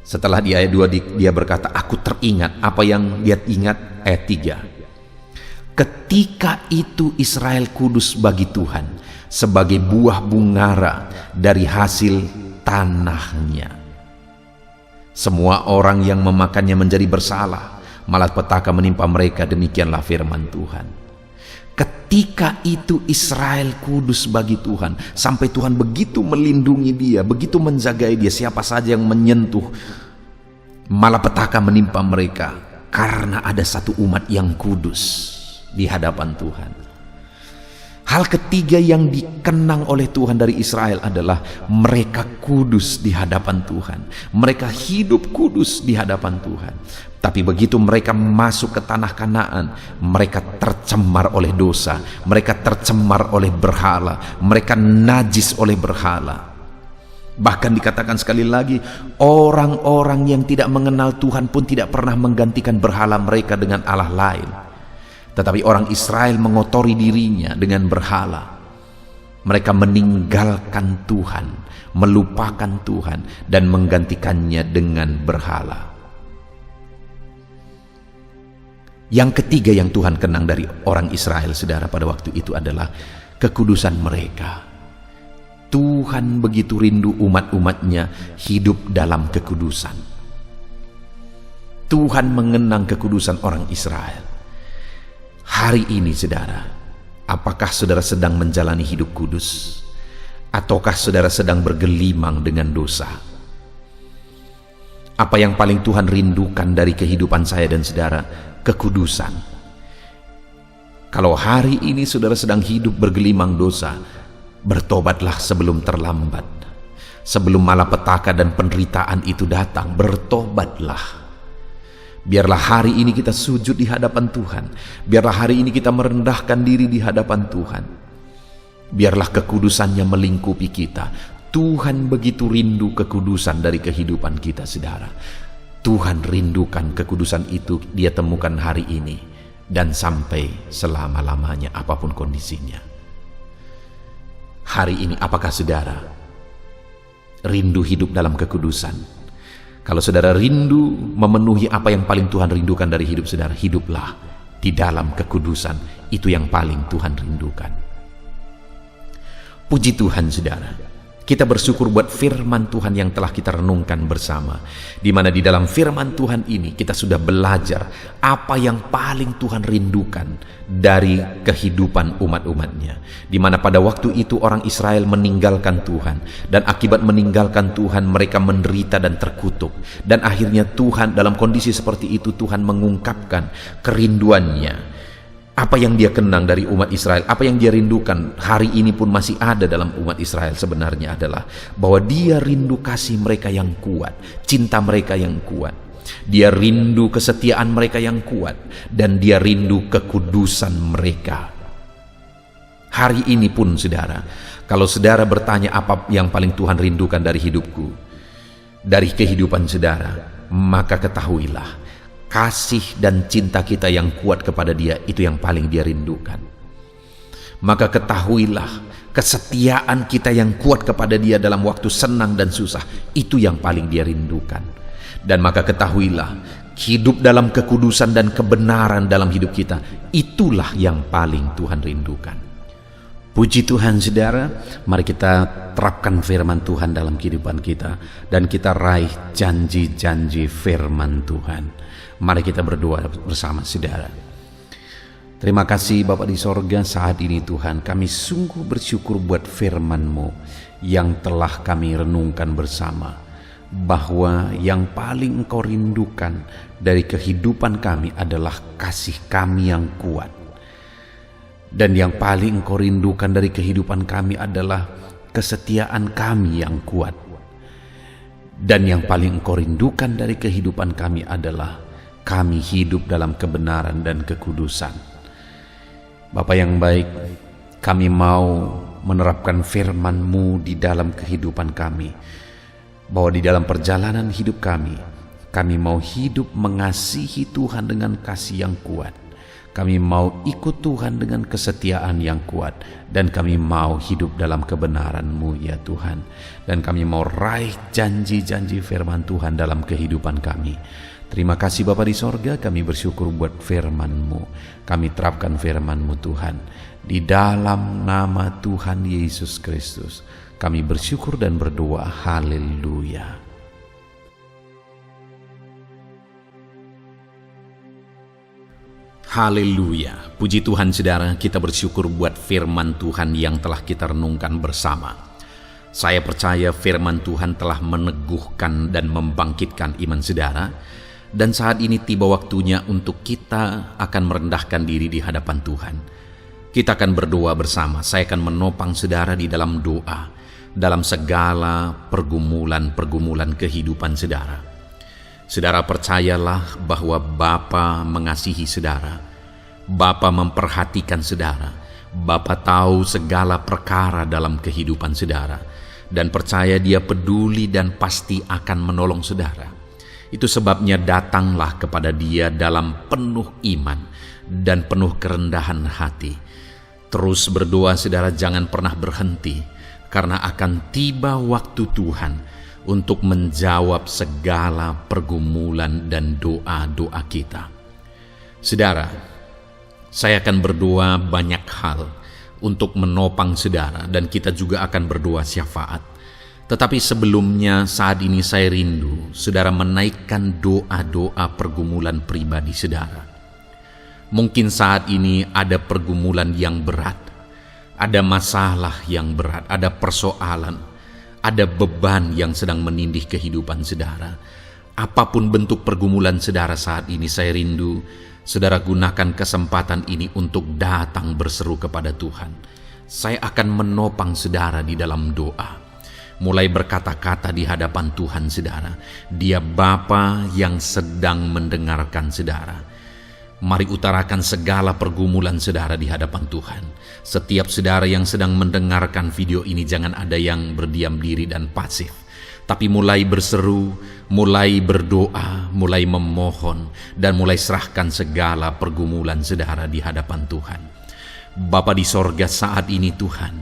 setelah di ayat 2 dia berkata, aku teringat. Apa yang dia ingat? Ayat 3. Ketika itu Israel kudus bagi Tuhan, sebagai buah bungara dari hasil tanahnya. Semua orang yang memakannya menjadi bersalah, malapetaka menimpa mereka. Demikianlah firman Tuhan. Ketika itu Israel kudus bagi Tuhan, sampai Tuhan begitu melindungi dia, begitu menjagai dia. Siapa saja yang menyentuh, malapetaka menimpa mereka, karena ada satu umat yang kudus di hadapan Tuhan. Hal ketiga yang dikenang oleh Tuhan dari Israel adalah mereka kudus di hadapan Tuhan. Mereka hidup kudus di hadapan Tuhan. Tapi begitu mereka masuk ke tanah Kanaan, mereka tercemar oleh dosa, mereka tercemar oleh berhala, mereka najis oleh berhala. Bahkan dikatakan sekali lagi, orang-orang yang tidak mengenal Tuhan pun tidak pernah menggantikan berhala mereka dengan Allah lain. Tetapi orang Israel mengotori dirinya dengan berhala. Mereka meninggalkan Tuhan, melupakan Tuhan, dan menggantikannya dengan berhala. Yang ketiga yang Tuhan kenang dari orang Israel, saudara, pada waktu itu adalah kekudusan mereka. Tuhan begitu rindu umat-umatnya hidup dalam kekudusan. Tuhan mengenang kekudusan orang Israel. Hari ini, saudara, apakah saudara sedang menjalani hidup kudus? Ataukah saudara sedang bergelimang dengan dosa? Apa yang paling Tuhan rindukan dari kehidupan saya dan saudara? Kekudusan. Kalau hari ini saudara sedang hidup bergelimang dosa, bertobatlah sebelum terlambat. Sebelum malapetaka dan penderitaan itu datang, bertobatlah. Biarlah hari ini kita sujud di hadapan Tuhan. Biarlah hari ini kita merendahkan diri di hadapan Tuhan. Biarlah kekudusannya melingkupi kita. Tuhan begitu rindu kekudusan dari kehidupan kita, saudara. Tuhan rindukan kekudusan itu, dia temukan hari ini dan sampai selama-lamanya apapun kondisinya. Hari ini apakah saudara rindu hidup dalam kekudusan? Kalau saudara rindu memenuhi apa yang paling Tuhan rindukan dari hidup saudara, hiduplah di dalam kekudusan. Itu yang paling Tuhan rindukan. Puji Tuhan, saudara. Kita bersyukur buat firman Tuhan yang telah kita renungkan bersama. Di mana di dalam firman Tuhan ini kita sudah belajar apa yang paling Tuhan rindukan dari kehidupan umat-umatnya. Di mana pada waktu itu orang Israel meninggalkan Tuhan. Dan akibat meninggalkan Tuhan mereka menderita dan terkutuk. Dan akhirnya Tuhan dalam kondisi seperti itu Tuhan mengungkapkan kerinduannya. Apa yang dia kenang dari umat Israel, apa yang dia rindukan hari ini pun masih ada dalam umat Israel sebenarnya adalah bahwa dia rindu kasih mereka yang kuat, cinta mereka yang kuat. Dia rindu kesetiaan mereka yang kuat, dan dia rindu kekudusan mereka. Hari ini pun, saudara, kalau saudara bertanya apa yang paling Tuhan rindukan dari hidupku, dari kehidupan saudara, maka ketahuilah kasih dan cinta kita yang kuat kepada dia, itu yang paling dia rindukan. Maka ketahuilah kesetiaan kita yang kuat kepada dia dalam waktu senang dan susah, itu yang paling dia rindukan. Dan maka ketahuilah hidup dalam kekudusan dan kebenaran dalam hidup kita, itulah yang paling Tuhan rindukan. Puji Tuhan, saudara. Mari kita terapkan firman Tuhan dalam kehidupan kita, dan kita raih janji-janji firman Tuhan. Mari kita berdoa bersama, saudara. Terima kasih Bapa di sorga, saat ini Tuhan kami sungguh bersyukur buat firman-Mu yang telah kami renungkan bersama, bahwa yang paling Engkau rindukan dari kehidupan kami adalah kasih kami yang kuat. Dan yang paling Engkau rindukan dari kehidupan kami adalah kesetiaan kami yang kuat. Dan yang paling Engkau rindukan dari kehidupan kami adalah kami hidup dalam kebenaran dan kekudusan. Bapa yang baik, kami mau menerapkan firman-Mu di dalam kehidupan kami, bahwa di dalam perjalanan hidup kami mau hidup mengasihi Tuhan dengan kasih yang kuat. Kami mau ikut Tuhan dengan kesetiaan yang kuat, dan kami mau hidup dalam kebenaran-Mu ya Tuhan. Dan kami mau raih janji-janji firman Tuhan dalam kehidupan kami. Terima kasih Bapa di sorga, kami bersyukur buat firman-Mu. Kami terapkan firman-Mu Tuhan. Di dalam nama Tuhan Yesus Kristus, kami bersyukur dan berdoa. Haleluya. Haleluya. Puji Tuhan saudara, kita bersyukur buat firman Tuhan yang telah kita renungkan bersama. Saya percaya firman Tuhan telah meneguhkan dan membangkitkan iman saudara. Dan saat ini tiba waktunya untuk kita akan merendahkan diri di hadapan Tuhan. Kita akan berdoa bersama. Saya akan menopang saudara di dalam doa, dalam segala pergumulan-pergumulan kehidupan saudara. Saudara percayalah bahwa Bapa mengasihi saudara. Bapa memperhatikan saudara. Bapa tahu segala perkara dalam kehidupan saudara. Dan percaya Dia peduli dan pasti akan menolong saudara. Itu sebabnya datanglah kepada Dia dalam penuh iman dan penuh kerendahan hati. Terus berdoa saudara, jangan pernah berhenti, karena akan tiba waktu Tuhan untuk menjawab segala pergumulan dan doa-doa kita. Saudara, saya akan berdoa banyak hal untuk menopang saudara, dan kita juga akan berdoa syafaat. Tetapi sebelumnya saat ini saya rindu saudara menaikkan doa-doa pergumulan pribadi saudara. Mungkin saat ini ada pergumulan yang berat, ada masalah yang berat, ada persoalan, ada beban yang sedang menindih kehidupan saudara. Apapun bentuk pergumulan saudara saat ini, saya rindu saudara gunakan kesempatan ini untuk datang berseru kepada Tuhan. Saya akan menopang saudara di dalam doa. Mulai berkata-kata di hadapan Tuhan saudara. Dia Bapa yang sedang mendengarkan saudara. Mari utarakan segala pergumulan saudara di hadapan Tuhan. Setiap saudara yang sedang mendengarkan video ini, jangan ada yang berdiam diri dan pasif, tapi mulai berseru, mulai berdoa, mulai memohon, dan mulai serahkan segala pergumulan saudara di hadapan Tuhan. Bapa di sorga, saat ini Tuhan,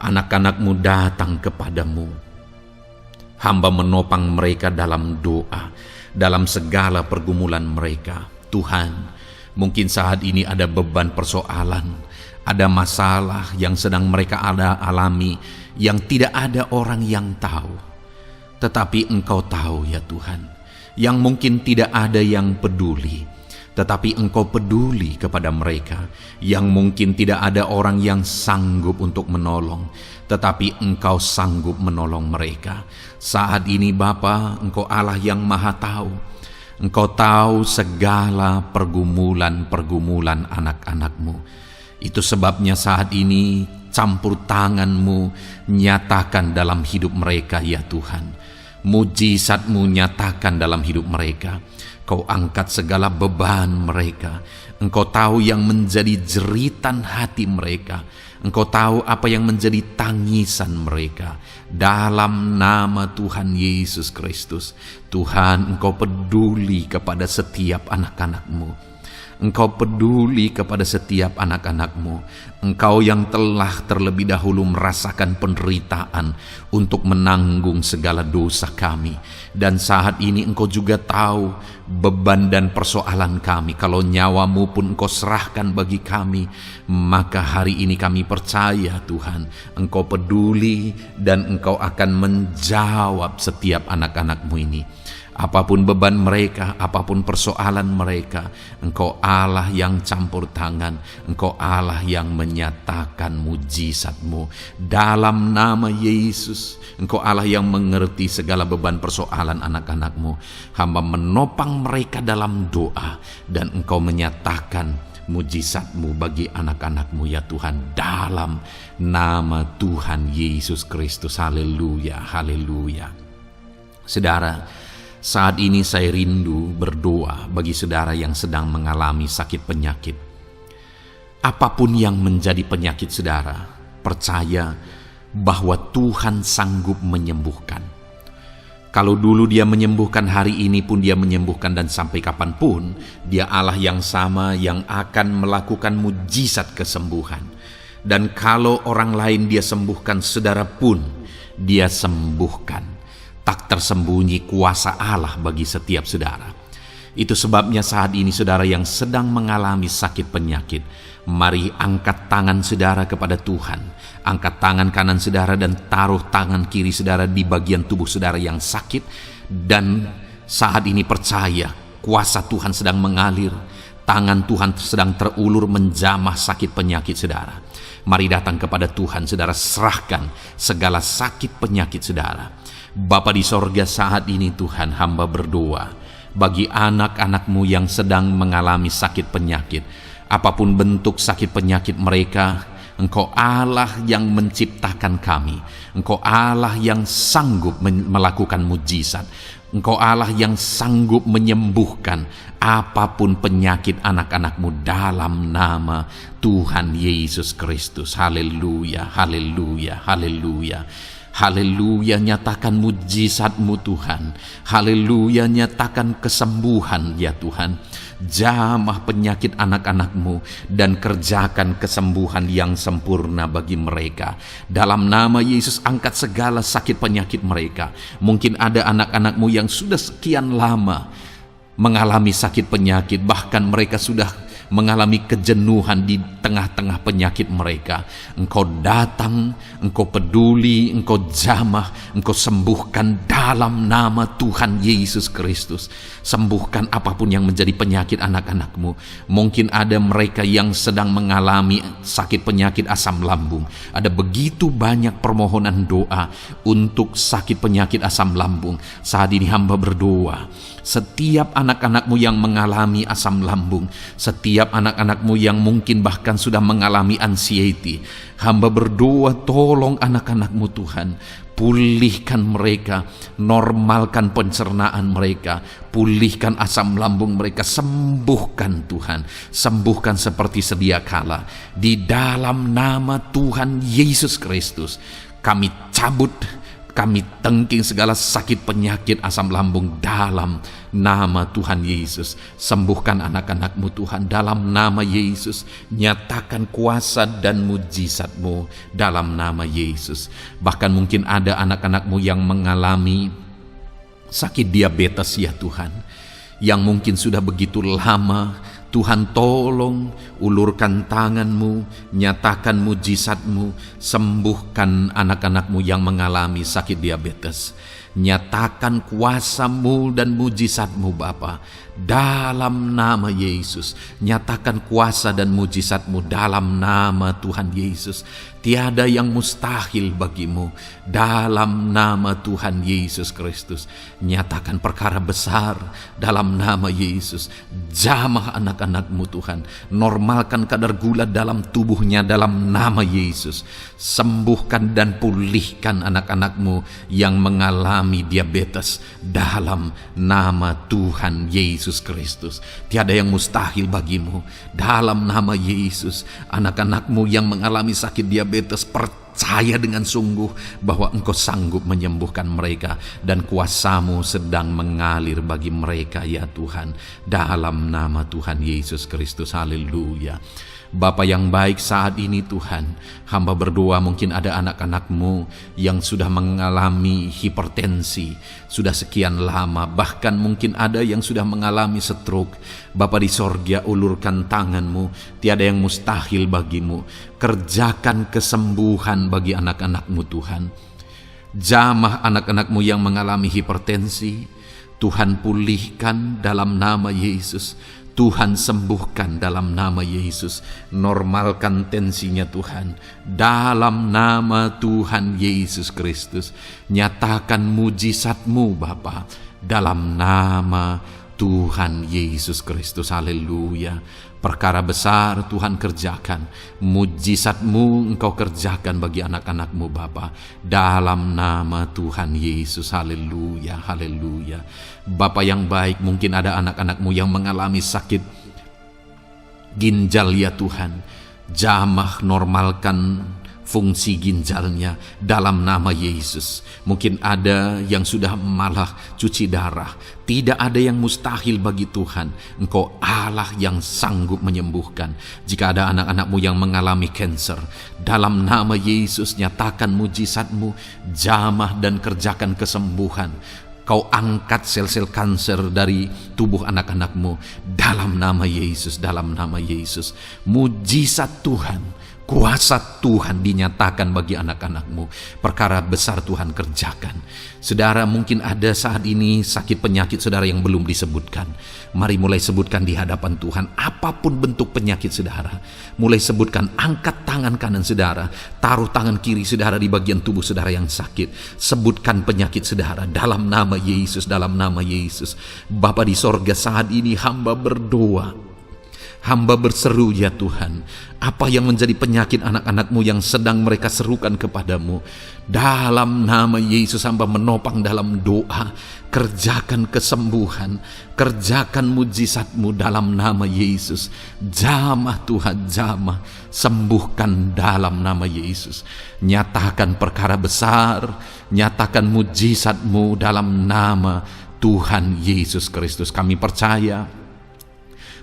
anak-anak-Mu datang kepada-Mu. Hamba menopang mereka dalam doa, dalam segala pergumulan mereka. Tuhan, mungkin saat ini ada beban persoalan, ada masalah yang sedang mereka alami, yang tidak ada orang yang tahu. Tetapi Engkau tahu ya Tuhan, yang mungkin tidak ada yang peduli, tetapi Engkau peduli kepada mereka. Yang mungkin tidak ada orang yang sanggup untuk menolong, tetapi Engkau sanggup menolong mereka. Saat ini Bapa, Engkau Allah yang Maha Tahu. Engkau tahu segala pergumulan-pergumulan anak-anak-Mu. Itu sebabnya saat ini campur tangan-Mu nyatakan dalam hidup mereka ya Tuhan. Mujizat-Mu nyatakan dalam hidup mereka. Kau angkat segala beban mereka. Engkau tahu yang menjadi jeritan hati mereka. Engkau tahu apa yang menjadi tangisan mereka. Dalam nama Tuhan Yesus Kristus, Tuhan, Engkau peduli kepada setiap anak-anak-Mu. Engkau peduli kepada setiap anak-anak-Mu. Engkau yang telah terlebih dahulu merasakan penderitaan untuk menanggung segala dosa kami. Dan saat ini Engkau juga tahu beban dan persoalan kami. Kalau nyawa-Mu pun Engkau serahkan bagi kami, maka hari ini kami percaya Tuhan, Engkau peduli dan Engkau akan menjawab setiap anak-anak-Mu ini. Apapun beban mereka, apapun persoalan mereka, Engkau Allah yang campur tangan, Engkau Allah yang menyatakan mujizat-Mu. Dalam nama Yesus, Engkau Allah yang mengerti segala beban persoalan anak-anak-Mu. Hamba menopang mereka dalam doa, dan Engkau menyatakan mujizat-Mu bagi anak-anak-Mu ya Tuhan. Dalam nama Tuhan Yesus Kristus. Haleluya, haleluya. Saudara, saat ini saya rindu berdoa bagi saudara yang sedang mengalami sakit penyakit. Apapun yang menjadi penyakit saudara, percaya bahwa Tuhan sanggup menyembuhkan. Kalau dulu Dia menyembuhkan, hari ini pun Dia menyembuhkan, dan sampai kapanpun Dia Allah yang sama yang akan melakukan mujizat kesembuhan. Dan kalau orang lain Dia sembuhkan, saudara pun Dia sembuhkan. Tak tersembunyi kuasa Allah bagi setiap saudara. Itu sebabnya saat ini saudara yang sedang mengalami sakit penyakit, mari angkat tangan saudara kepada Tuhan. Angkat tangan kanan saudara dan taruh tangan kiri saudara di bagian tubuh saudara yang sakit. Dan saat ini percaya kuasa Tuhan sedang mengalir. Tangan Tuhan sedang terulur menjamah sakit penyakit saudara. Mari datang kepada Tuhan saudara, serahkan segala sakit penyakit saudara. Bapa di sorga, saat ini Tuhan, hamba berdoa bagi anak-anak-Mu yang sedang mengalami sakit penyakit. Apapun bentuk sakit penyakit mereka, Engkau Allah yang menciptakan kami. Engkau Allah yang sanggup melakukan mujizat. Engkau Allah yang sanggup menyembuhkan apapun penyakit anak-anak-Mu dalam nama Tuhan Yesus Kristus. Haleluya, haleluya, haleluya. Haleluya, nyatakan mujizat-Mu Tuhan. Haleluya, nyatakan kesembuhan ya Tuhan. Jamah penyakit anak-anak-Mu dan kerjakan kesembuhan yang sempurna bagi mereka. Dalam nama Yesus, angkat segala sakit penyakit mereka. Mungkin ada anak-anak-Mu yang sudah sekian lama mengalami sakit penyakit, bahkan mereka sudah mengalami kejenuhan di tengah-tengah penyakit mereka. Engkau datang, Engkau peduli, Engkau jamah, Engkau sembuhkan dalam nama Tuhan Yesus Kristus. Sembuhkan apapun yang menjadi penyakit anak-anak-Mu. Mungkin ada mereka yang sedang mengalami sakit penyakit asam lambung. Ada begitu banyak permohonan doa untuk sakit penyakit asam lambung. Saat ini hamba berdoa, setiap anak-anak-Mu yang mengalami asam lambung, setiap anak-anak-Mu yang mungkin bahkan sudah mengalami anxiety, hamba berdoa, tolong anak-anak-Mu Tuhan, pulihkan mereka, normalkan pencernaan mereka, pulihkan asam lambung mereka, sembuhkan Tuhan, sembuhkan seperti sedia kala. Di dalam nama Tuhan Yesus Kristus, kami cabut, kami tengking segala sakit penyakit asam lambung dalam nama Tuhan Yesus. Sembuhkan anak-anak-Mu Tuhan dalam nama Yesus. Nyatakan kuasa dan mujizat-Mu dalam nama Yesus. Bahkan mungkin ada anak-anak-Mu yang mengalami sakit diabetes ya Tuhan, yang mungkin sudah begitu lama. Tuhan tolong, ulurkan tangan-Mu, nyatakan mujizat-Mu, sembuhkan anak-anak-Mu yang mengalami sakit diabetes. Nyatakan kuasa-Mu dan mujizat-Mu Bapa dalam nama Yesus. Nyatakan kuasa dan mujizat-Mu dalam nama Tuhan Yesus. Tiada yang mustahil bagi-Mu dalam nama Tuhan Yesus Kristus. Nyatakan perkara besar dalam nama Yesus. Jamah anak-anak-Mu Tuhan. Normalkan kadar gula dalam tubuhnya dalam nama Yesus. Sembuhkan dan pulihkan anak-anak-Mu yang mengalami diabetes dalam nama Tuhan Yesus Kristus. Tiada yang mustahil bagi-Mu dalam nama Yesus. Anak-anak-Mu yang mengalami sakit diabetes, percaya dengan sungguh bahwa Engkau sanggup menyembuhkan mereka dan kuasa-Mu sedang mengalir bagi mereka ya Tuhan, dalam nama Tuhan Yesus Kristus. Haleluya. Bapa yang baik, saat ini Tuhan, hamba berdoa mungkin ada anak-anak-Mu yang sudah mengalami hipertensi, sudah sekian lama, bahkan mungkin ada yang sudah mengalami stroke. Bapa di sorga, ulurkan tangan-Mu, tiada yang mustahil bagi-Mu. Kerjakan kesembuhan bagi anak-anak-Mu Tuhan. Jamah anak-anak-Mu yang mengalami hipertensi, Tuhan pulihkan dalam nama Yesus. Tuhan sembuhkan dalam nama Yesus. Normalkan tensinya Tuhan dalam nama Tuhan Yesus Kristus. Nyatakan mujizat-Mu Bapa dalam nama Tuhan Yesus Kristus. Haleluya. Perkara besar Tuhan kerjakan, mujizat-Mu Engkau kerjakan bagi anak-anak-Mu Bapa dalam nama Tuhan Yesus. Haleluya, haleluya. Bapa yang baik, mungkin ada anak-anak-Mu yang mengalami sakit ginjal ya Tuhan. Jamah, normalkan fungsi ginjalnya dalam nama Yesus. Mungkin ada yang sudah malah cuci darah. Tidak ada yang mustahil bagi Tuhan. Engkau Allah yang sanggup menyembuhkan. Jika ada anak-anakmu yang mengalami kanker, dalam nama Yesus nyatakan mujizatmu, jamah dan kerjakan kesembuhan. Kau angkat sel-sel kanker dari tubuh anak-anakmu dalam nama Yesus, dalam nama Yesus. Mujizat Tuhan, kuasa Tuhan dinyatakan bagi anak-anakmu. Perkara besar Tuhan kerjakan. Saudara, mungkin ada saat ini sakit penyakit saudara yang belum disebutkan. Mari mulai sebutkan di hadapan Tuhan. Apapun bentuk penyakit saudara, mulai sebutkan. Angkat tangan kanan saudara, taruh tangan kiri saudara di bagian tubuh saudara yang sakit. Sebutkan penyakit saudara dalam nama Yesus, dalam nama Yesus. Bapa di sorga, saat ini hamba berdoa, hamba berseru, ya Tuhan, apa yang menjadi penyakit anak-anakmu yang sedang mereka serukan kepadamu, dalam nama Yesus hamba menopang dalam doa. Kerjakan kesembuhan, kerjakan mujizatmu dalam nama Yesus. Jamah Tuhan, jamah, sembuhkan dalam nama Yesus. Nyatakan perkara besar, nyatakan mujizatmu dalam nama Tuhan Yesus Kristus. Kami percaya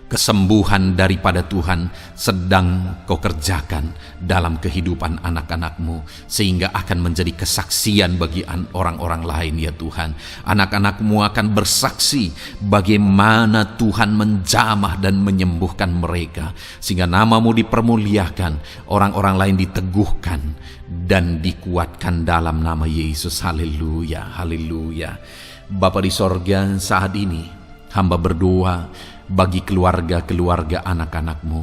kesembuhan daripada Tuhan sedang kau kerjakan dalam kehidupan anak-anakmu, sehingga akan menjadi kesaksian bagi orang-orang lain, ya Tuhan. Anak-anakmu akan bersaksi bagaimana Tuhan menjamah dan menyembuhkan mereka, sehingga namamu dipermuliakan, orang-orang lain diteguhkan dan dikuatkan dalam nama Yesus. Haleluya, haleluya. Bapa di sorga, saat ini hamba berdoa bagi keluarga-keluarga anak-anakmu.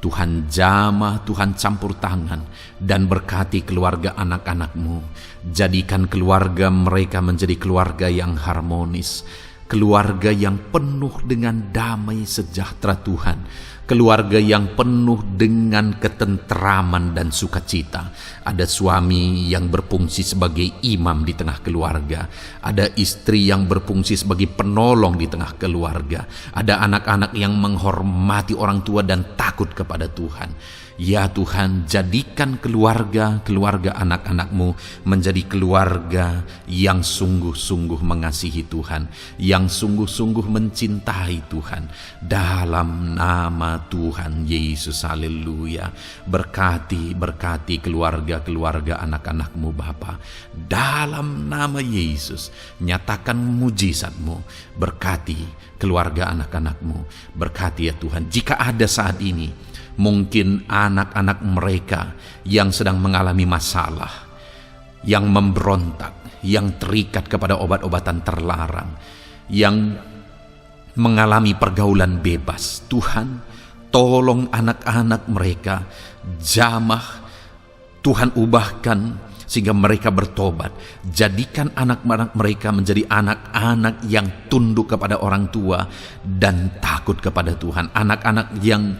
Tuhan jamah, Tuhan campur tangan dan berkati keluarga anak-anakmu. Jadikan keluarga mereka menjadi keluarga yang harmonis, keluarga yang penuh dengan damai sejahtera Tuhan, keluarga yang penuh dengan ketenteraman dan sukacita. Ada suami yang berfungsi sebagai imam di tengah keluarga, ada istri yang berfungsi sebagai penolong di tengah keluarga, ada anak-anak yang menghormati orang tua dan takut kepada Tuhan. Ya Tuhan, jadikan keluarga anak-anakmu menjadi keluarga yang sungguh-sungguh mengasihi Tuhan, yang sungguh-sungguh mencintai Tuhan. Dalam nama Tuhan Yesus, haleluya. Berkati keluarga anak-anakmu Bapa. Dalam nama Yesus, nyatakan mujizatmu. Berkati keluarga anak-anakmu. Berkati ya Tuhan. Jika ada saat ini mungkin anak-anak mereka yang sedang mengalami masalah, yang memberontak, yang terikat kepada obat-obatan terlarang, yang mengalami pergaulan bebas, Tuhan, tolong anak-anak mereka, jamah, Tuhan ubahkan sehingga mereka bertobat. Jadikan anak-anak mereka menjadi anak-anak yang tunduk kepada orang tua dan takut kepada Tuhan. Anak-anak yang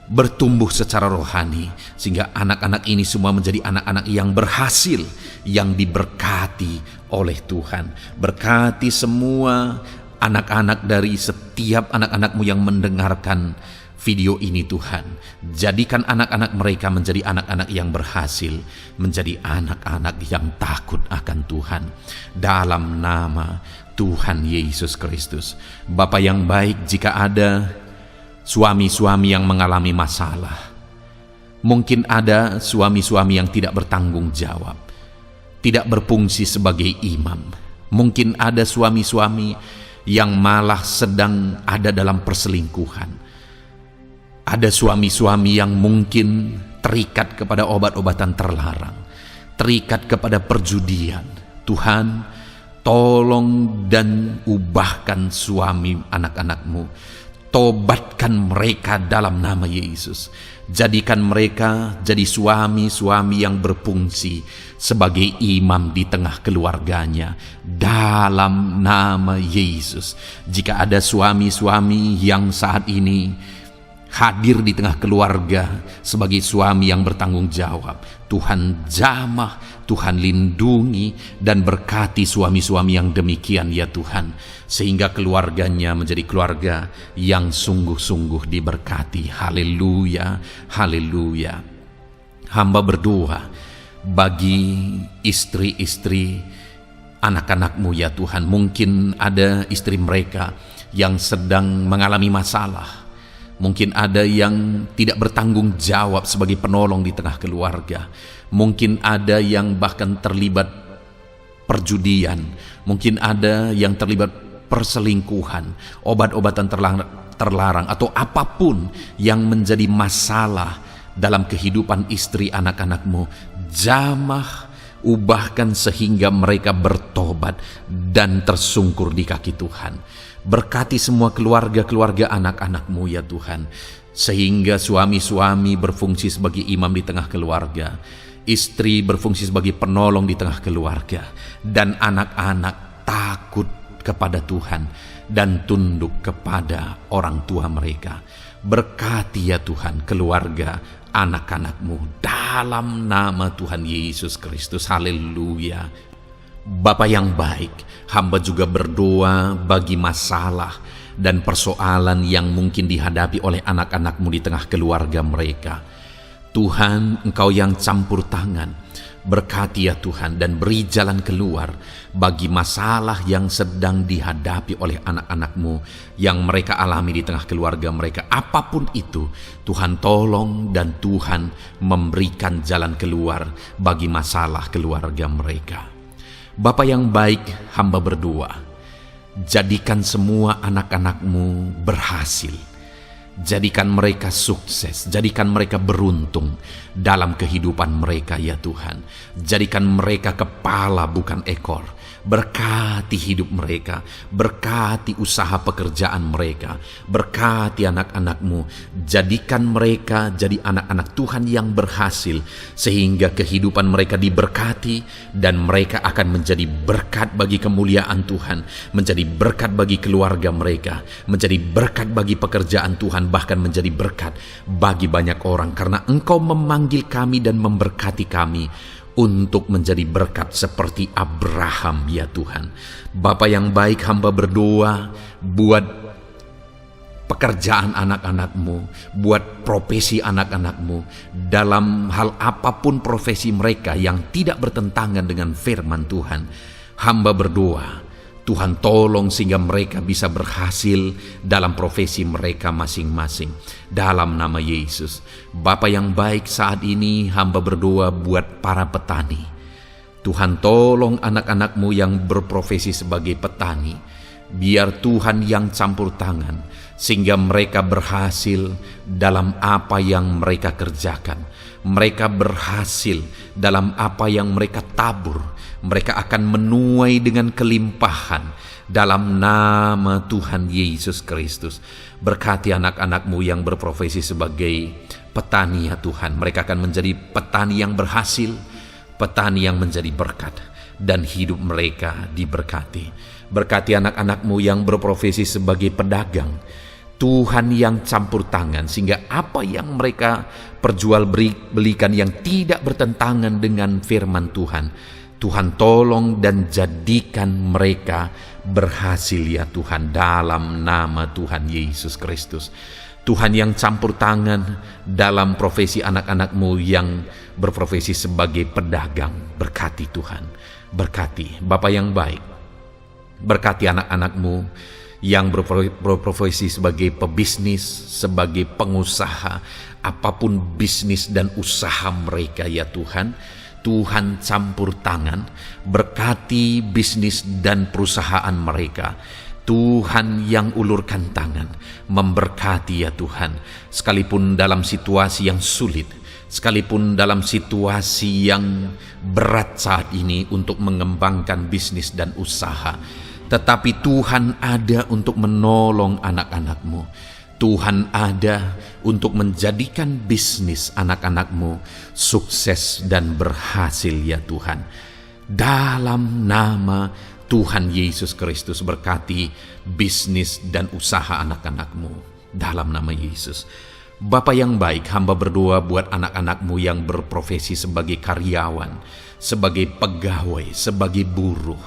bertumbuh secara rohani, sehingga anak-anak ini semua menjadi anak-anak yang berhasil, yang diberkati oleh Tuhan. Berkati semua anak-anak dari setiap anak-anakmu yang mendengarkan video ini Tuhan. Jadikan anak-anak mereka menjadi anak-anak yang berhasil, menjadi anak-anak yang takut akan Tuhan. Dalam nama Tuhan Yesus Kristus. Bapa yang baik, jika ada suami-suami yang mengalami masalah, mungkin ada suami-suami yang tidak bertanggung jawab, tidak berfungsi sebagai imam. Mungkin ada suami-suami yang malah sedang ada dalam perselingkuhan. Ada suami-suami yang mungkin terikat kepada obat-obatan terlarang, terikat kepada perjudian. Tuhan, tolong dan ubahkan suami anak-anakmu. Tobatkan mereka dalam nama Yesus. Jadikan mereka jadi suami-suami yang berfungsi sebagai imam di tengah keluarganya. Dalam nama Yesus. Jika ada suami-suami yang saat ini hadir di tengah keluarga sebagai suami yang bertanggung jawab, Tuhan jamah, Tuhan lindungi dan berkati suami-suami yang demikian ya Tuhan, sehingga keluarganya menjadi keluarga yang sungguh-sungguh diberkati. Haleluya, haleluya. Hamba berdoa bagi istri-istri anak-anak-Mu ya Tuhan. Mungkin ada istri mereka yang sedang mengalami masalah. Mungkin ada yang tidak bertanggung jawab sebagai penolong di tengah keluarga. Mungkin ada yang bahkan terlibat perjudian. Mungkin ada yang terlibat perselingkuhan, obat-obatan terlarang, atau apapun yang menjadi masalah dalam kehidupan istri anak-anak-Mu. Jamah, ubahkan sehingga mereka bertobat dan tersungkur di kaki Tuhan. Berkati semua keluarga-keluarga anak-anak-Mu ya Tuhan, sehingga suami-suami berfungsi sebagai imam di tengah keluarga, istri berfungsi sebagai penolong di tengah keluarga, dan anak-anak takut kepada Tuhan dan tunduk kepada orang tua mereka. Berkati ya Tuhan keluarga anak-anak-Mu dalam nama Tuhan Yesus Kristus. Haleluya. Bapa yang baik, hamba juga berdoa bagi masalah dan persoalan yang mungkin dihadapi oleh anak-anak-Mu di tengah keluarga mereka. Tuhan, Engkau yang campur tangan, berkati ya Tuhan dan beri jalan keluar bagi masalah yang sedang dihadapi oleh anak-anak-Mu yang mereka alami di tengah keluarga mereka. Apapun itu, Tuhan tolong dan Tuhan memberikan jalan keluar bagi masalah keluarga mereka. Bapa yang baik, hamba berdoa, jadikan semua anak-anak-Mu berhasil. Jadikan mereka sukses, jadikan mereka beruntung dalam kehidupan mereka ya Tuhan. Jadikan mereka kepala bukan ekor. Berkati hidup mereka, berkati usaha pekerjaan mereka, berkati anak-anak-Mu. Jadikan mereka jadi anak-anak Tuhan yang berhasil, sehingga kehidupan mereka diberkati dan mereka akan menjadi berkat bagi kemuliaan Tuhan, menjadi berkat bagi keluarga mereka, menjadi berkat bagi pekerjaan Tuhan, bahkan menjadi berkat bagi banyak orang, karena Engkau memanggil kami dan memberkati kami untuk menjadi berkat seperti Abraham ya Tuhan. Bapa yang baik, hamba berdoa buat pekerjaan anak-anak-Mu, buat profesi anak-anak-Mu, dalam hal apapun profesi mereka yang tidak bertentangan dengan firman Tuhan. Hamba berdoa Tuhan tolong sehingga mereka bisa berhasil dalam profesi mereka masing-masing. Dalam nama Yesus. Bapa yang baik, saat ini hamba berdoa buat para petani. Tuhan tolong anak-anak-Mu yang berprofesi sebagai petani. Biar Tuhan yang campur tangan, sehingga mereka berhasil dalam apa yang mereka kerjakan. Mereka berhasil dalam apa yang mereka tabur. Mereka akan menuai dengan kelimpahan dalam nama Tuhan Yesus Kristus. Berkati anak-anak-Mu yang berprofesi sebagai petani ya Tuhan. Mereka akan menjadi petani yang berhasil, petani yang menjadi berkat, dan hidup mereka diberkati. Berkati anak-anak-Mu yang berprofesi sebagai pedagang. Tuhan yang campur tangan, sehingga apa yang mereka perjualbelikan yang tidak bertentangan dengan firman Tuhan, Tuhan tolong dan jadikan mereka berhasil ya Tuhan, dalam nama Tuhan Yesus Kristus. Tuhan yang campur tangan dalam profesi anak-anak-Mu yang berprofesi sebagai pedagang. Berkati Tuhan, berkati Bapa yang baik. Berkati anak-anak-Mu yang berprofesi sebagai pebisnis, sebagai pengusaha, apapun bisnis dan usaha mereka ya Tuhan. Tuhan campur tangan, berkati bisnis dan perusahaan mereka. Tuhan yang ulurkan tangan, memberkati ya Tuhan. Sekalipun dalam situasi yang sulit, sekalipun dalam situasi yang berat saat ini untuk mengembangkan bisnis dan usaha, tetapi Tuhan ada untuk menolong anak-anak-Mu. Tuhan ada untuk menjadikan bisnis anak-anak-Mu sukses dan berhasil ya Tuhan. Dalam nama Tuhan Yesus Kristus, berkati bisnis dan usaha anak-anak-Mu. Dalam nama Yesus. Bapa yang baik, hamba berdoa buat anak-anak-Mu yang berprofesi sebagai karyawan, sebagai pegawai, sebagai buruh.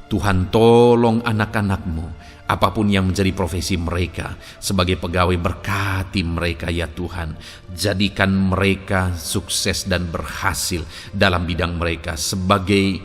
Tuhan tolong anak-anak-Mu, apapun yang menjadi profesi mereka sebagai pegawai, berkati mereka ya Tuhan. Jadikan mereka sukses dan berhasil dalam bidang mereka sebagai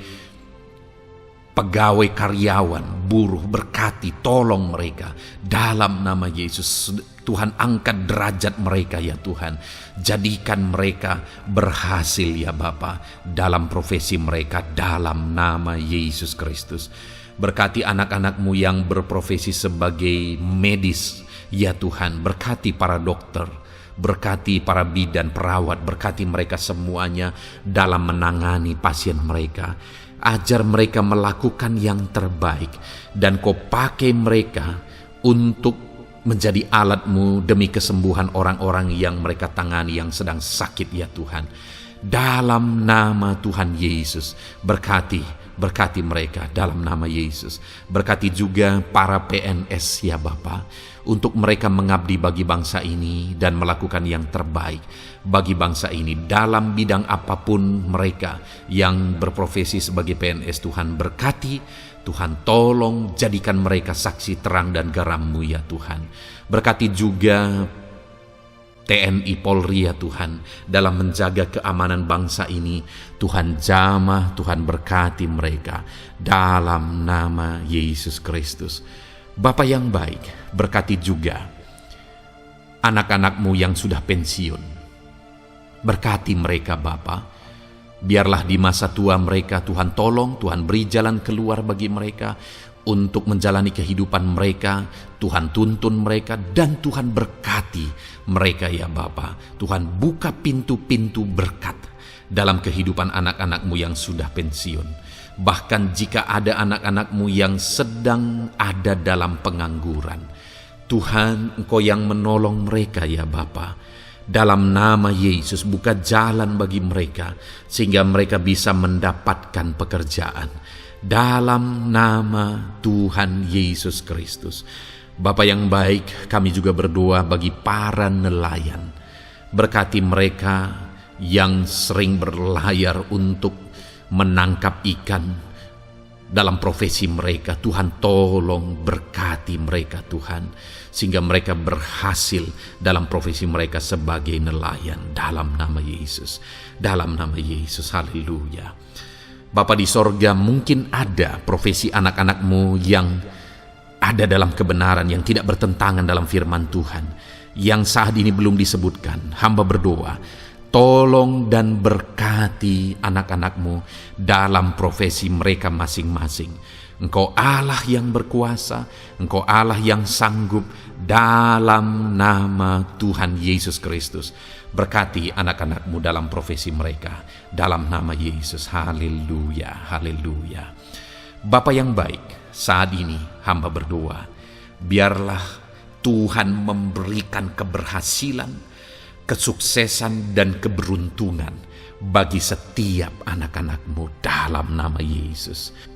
pegawai, karyawan, buruh. Berkati, tolong mereka dalam nama Yesus. Tuhan, angkat derajat mereka ya Tuhan. Jadikan mereka berhasil ya Bapa dalam profesi mereka dalam nama Yesus Kristus. Berkati anak-anak-Mu yang berprofesi sebagai medis ya Tuhan. Berkati para dokter, berkati para bidan, perawat. Berkati mereka semuanya dalam menangani pasien mereka. Ajar mereka melakukan yang terbaik, dan Kau pakai mereka untuk menjadi alat-Mu demi kesembuhan orang-orang yang mereka tangani yang sedang sakit ya Tuhan. Dalam nama Tuhan Yesus, berkati mereka dalam nama Yesus. Berkati juga para PNS ya Bapa, untuk mereka mengabdi bagi bangsa ini dan melakukan yang terbaik bagi bangsa ini dalam bidang apapun mereka yang berprofesi sebagai PNS. Tuhan berkati, Tuhan tolong jadikan mereka saksi terang dan garam-Mu ya Tuhan. Berkati juga TNI Polri ya Tuhan dalam menjaga keamanan bangsa ini. Tuhan jamah, Tuhan berkati mereka dalam nama Yesus Kristus. Bapa yang baik, berkati juga anak-anak-Mu yang sudah pensiun. Berkati mereka Bapa. Biarlah di masa tua mereka Tuhan tolong, Tuhan beri jalan keluar bagi mereka untuk menjalani kehidupan mereka. Tuhan tuntun mereka dan Tuhan berkati mereka ya Bapa. Tuhan buka pintu-pintu berkat dalam kehidupan anak-anak-Mu yang sudah pensiun. Bahkan jika ada anak-anak-Mu yang sedang ada dalam pengangguran, Tuhan, Engkau yang menolong mereka ya Bapa. Dalam nama Yesus, buka jalan bagi mereka sehingga mereka bisa mendapatkan pekerjaan. Dalam nama Tuhan Yesus Kristus. Bapa yang baik, kami juga berdoa bagi para nelayan. Berkati mereka yang sering berlayar untuk menangkap ikan dalam profesi mereka. Tuhan tolong berkati mereka Tuhan, sehingga mereka berhasil dalam profesi mereka sebagai nelayan dalam nama Yesus. Dalam nama Yesus, haleluya. Bapa di sorga, mungkin ada profesi anak-anak-Mu yang ada dalam kebenaran, yang tidak bertentangan dalam firman Tuhan, yang saat ini belum disebutkan. Hamba berdoa, tolong dan berkati anak-anak-Mu dalam profesi mereka masing-masing. Engkau Allah yang berkuasa, Engkau Allah yang sanggup, dalam nama Tuhan Yesus Kristus. Berkati anak-anak-Mu dalam profesi mereka, dalam nama Yesus. Haleluya, haleluya. Bapa yang baik, saat ini hamba berdoa, biarlah Tuhan memberikan keberhasilan, kesuksesan dan keberuntungan bagi setiap anak-anak-Mu dalam nama Yesus.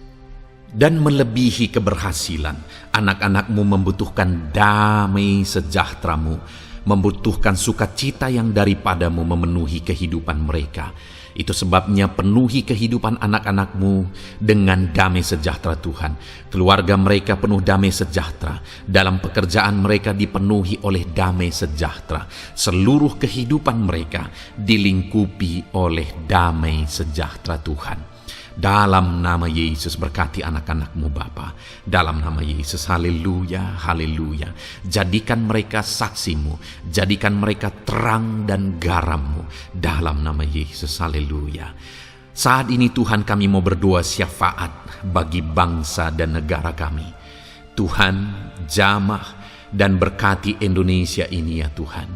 Dan melebihi keberhasilan, anak-anak-Mu membutuhkan damai sejahtera-Mu, membutuhkan sukacita yang daripada-Mu memenuhi kehidupan mereka. Itu sebabnya penuhi kehidupan anak-anak-Mu dengan damai sejahtera Tuhan. Keluarga mereka penuh damai sejahtera. Dalam pekerjaan mereka dipenuhi oleh damai sejahtera. Seluruh kehidupan mereka dilingkupi oleh damai sejahtera Tuhan. Dalam nama Yesus, berkati anak-anak-Mu Bapa. Dalam nama Yesus, haleluya, haleluya. Jadikan mereka saksi-Mu, jadikan mereka terang dan garam-Mu. Dalam nama Yesus, haleluya. Saat ini Tuhan, kami mau berdoa syafaat bagi bangsa dan negara kami. Tuhan, jamah dan berkati Indonesia ini ya Tuhan.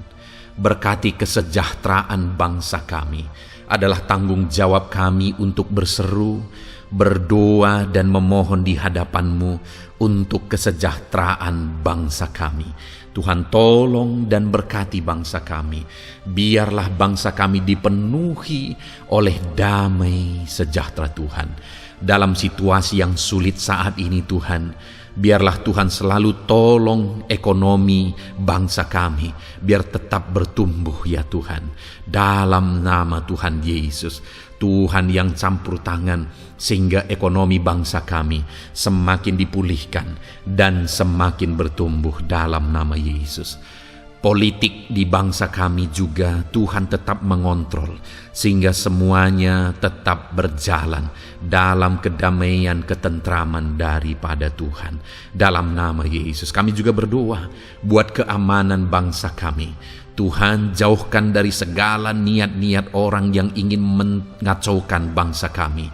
Berkati kesejahteraan bangsa kami. Adalah tanggung jawab kami untuk berseru, berdoa dan memohon di hadapan-Mu untuk kesejahteraan bangsa kami. Tuhan tolong dan berkati bangsa kami. Biarlah bangsa kami dipenuhi oleh damai sejahtera Tuhan. Dalam situasi yang sulit saat ini Tuhan, Biarlah Tuhan selalu tolong ekonomi bangsa kami, biar tetap bertumbuh ya Tuhan. Dalam nama Tuhan Yesus, Tuhan yang campur tangan, sehingga ekonomi bangsa kami semakin dipulihkan dan semakin bertumbuh dalam nama Yesus. Politik di bangsa kami juga Tuhan tetap mengontrol, sehingga semuanya tetap berjalan dalam kedamaian, ketentraman daripada Tuhan. Dalam nama Yesus kami juga berdoa buat keamanan bangsa kami. Tuhan, jauhkan dari segala niat-niat orang yang ingin mengacaukan bangsa kami.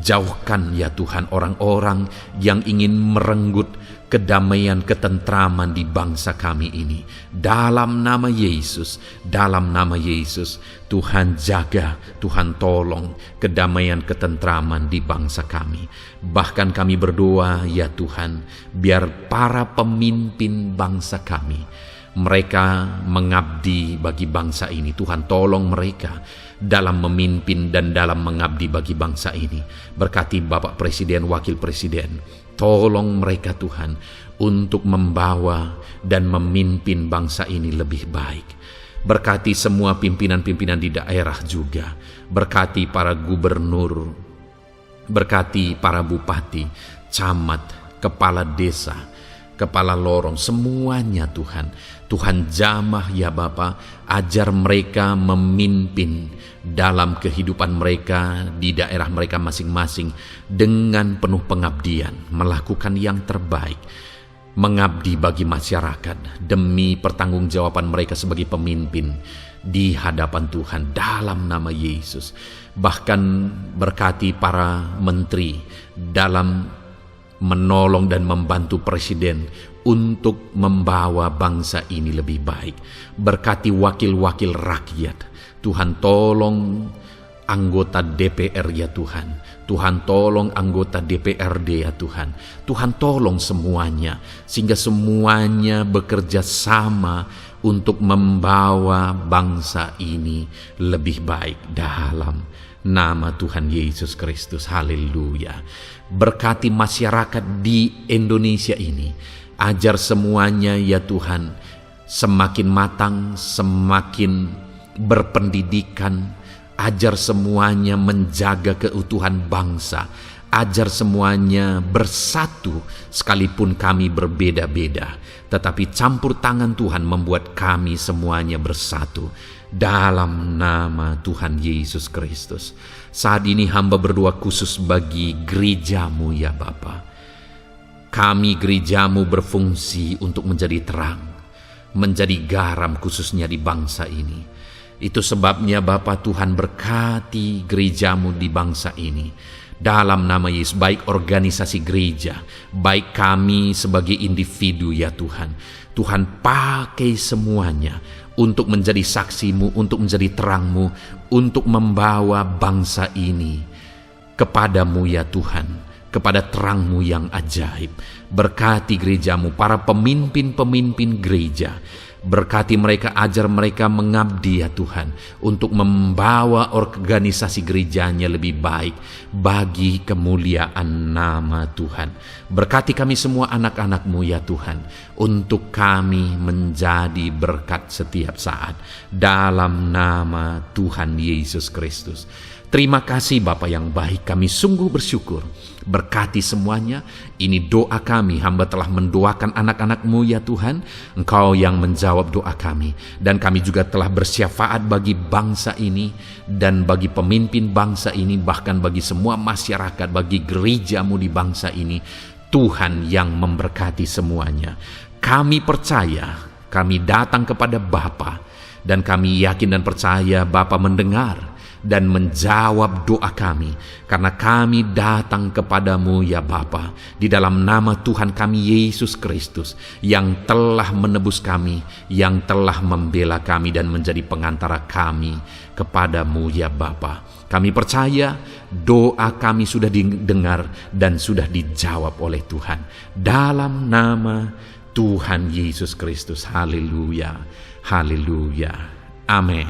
Jauhkan ya Tuhan orang-orang yang ingin merenggut kedamaian, ketentraman di bangsa kami ini. Dalam nama Yesus, dalam nama Yesus, Tuhan jaga, Tuhan tolong kedamaian, ketentraman di bangsa kami. Bahkan kami berdoa ya Tuhan, biar para pemimpin bangsa kami, mereka mengabdi bagi bangsa ini. Tuhan tolong mereka dalam memimpin dan dalam mengabdi bagi bangsa ini. Berkati Bapak Presiden, Wakil Presiden, tolong mereka Tuhan untuk membawa dan memimpin bangsa ini lebih baik. Berkati semua pimpinan-pimpinan di daerah juga. Berkati para gubernur, berkati para bupati, camat, kepala desa, kepala lorong, semuanya Tuhan. Tuhan jamah ya Bapa, ajar mereka memimpin dalam kehidupan mereka di daerah mereka masing-masing dengan penuh pengabdian, melakukan yang terbaik, mengabdi bagi masyarakat demi pertanggungjawaban mereka sebagai pemimpin di hadapan Tuhan dalam nama Yesus. Bahkan berkati para menteri dalam menolong dan membantu presiden untuk membawa bangsa ini lebih baik. Berkati wakil-wakil rakyat. Tuhan tolong anggota DPR ya Tuhan. Tuhan tolong anggota DPRD ya Tuhan. Tuhan tolong semuanya, sehingga semuanya bekerja sama untuk membawa bangsa ini lebih baik dalam nama Tuhan Yesus Kristus. Haleluya. Berkati masyarakat di Indonesia ini. Ajar semuanya ya Tuhan semakin matang, semakin berpendidikan. Ajar semuanya menjaga keutuhan bangsa. Ajar semuanya bersatu sekalipun kami berbeda-beda. Tetapi campur tangan Tuhan membuat kami semuanya bersatu. Dalam nama Tuhan Yesus Kristus. Saat ini hamba berdoa khusus bagi gerejamu ya Bapa. Kami gerejamu berfungsi untuk menjadi terang, menjadi garam khususnya di bangsa ini. Itu sebabnya Bapa Tuhan berkati gerejamu di bangsa ini. Dalam nama Yesus, baik organisasi gereja, baik kami sebagai individu ya Tuhan. Tuhan pakai semuanya untuk menjadi saksimu, untuk menjadi terangmu, untuk membawa bangsa ini kepadamu ya Tuhan, kepada terangmu yang ajaib. Berkati gerejamu, para pemimpin-pemimpin gereja. Berkati mereka, ajar mereka mengabdi ya Tuhan, untuk membawa organisasi gerejanya lebih baik bagi kemuliaan nama Tuhan. Berkati kami semua anak-anak-Mu ya Tuhan, untuk kami menjadi berkat setiap saat. Dalam nama Tuhan Yesus Kristus. Terima kasih Bapa yang baik, kami sungguh bersyukur. Berkati semuanya, ini doa kami, hamba telah mendoakan anak-anak-Mu ya Tuhan, Engkau yang menjawab doa kami. Dan kami juga telah bersyafaat bagi bangsa ini, dan bagi pemimpin bangsa ini, bahkan bagi semua masyarakat, bagi gereja-Mu di bangsa ini. Tuhan yang memberkati semuanya. Kami percaya, kami datang kepada Bapa, dan kami yakin dan percaya Bapa mendengar dan menjawab doa kami, karena kami datang kepadamu ya Bapa, di dalam nama Tuhan kami Yesus Kristus, yang telah menebus kami, yang telah membela kami dan menjadi pengantara kami kepadamu ya Bapa. Kami percaya doa kami sudah didengar dan sudah dijawab oleh Tuhan. Dalam nama Tuhan Yesus Kristus. Haleluya, haleluya, amin.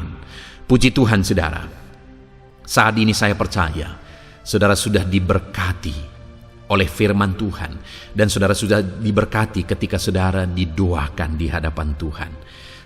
Puji Tuhan saudara. Saat ini saya percaya saudara sudah diberkati oleh firman Tuhan, dan saudara sudah diberkati ketika saudara didoakan di hadapan Tuhan.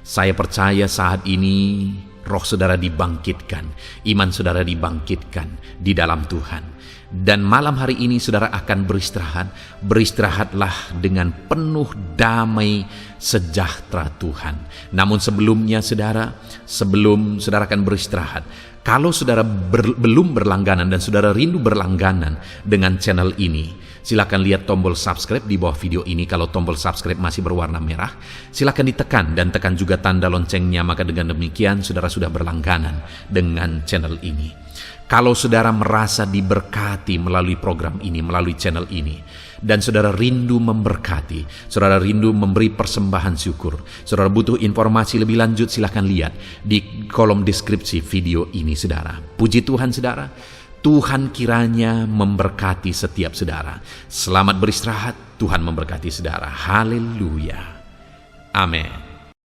Saya percaya saat ini roh saudara dibangkitkan, iman saudara dibangkitkan di dalam Tuhan. Dan malam hari ini saudara akan beristirahat. Beristirahatlah dengan penuh damai sejahtera Tuhan. Namun sebelumnya saudara, sebelum saudara akan beristirahat, kalau saudara belum berlangganan dan saudara rindu berlangganan dengan channel ini, silakan lihat tombol subscribe di bawah video ini. Kalau tombol subscribe masih berwarna merah, silakan ditekan dan tekan juga tanda loncengnya. Maka dengan demikian saudara sudah berlangganan dengan channel ini. Kalau saudara merasa diberkati melalui program ini, melalui channel ini, dan saudara rindu memberkati, saudara rindu memberi persembahan syukur, saudara butuh informasi lebih lanjut, silakan lihat di kolom deskripsi video ini saudara. Puji Tuhan saudara, Tuhan kiranya memberkati setiap saudara. Selamat beristirahat, Tuhan memberkati saudara. Haleluya. Amin.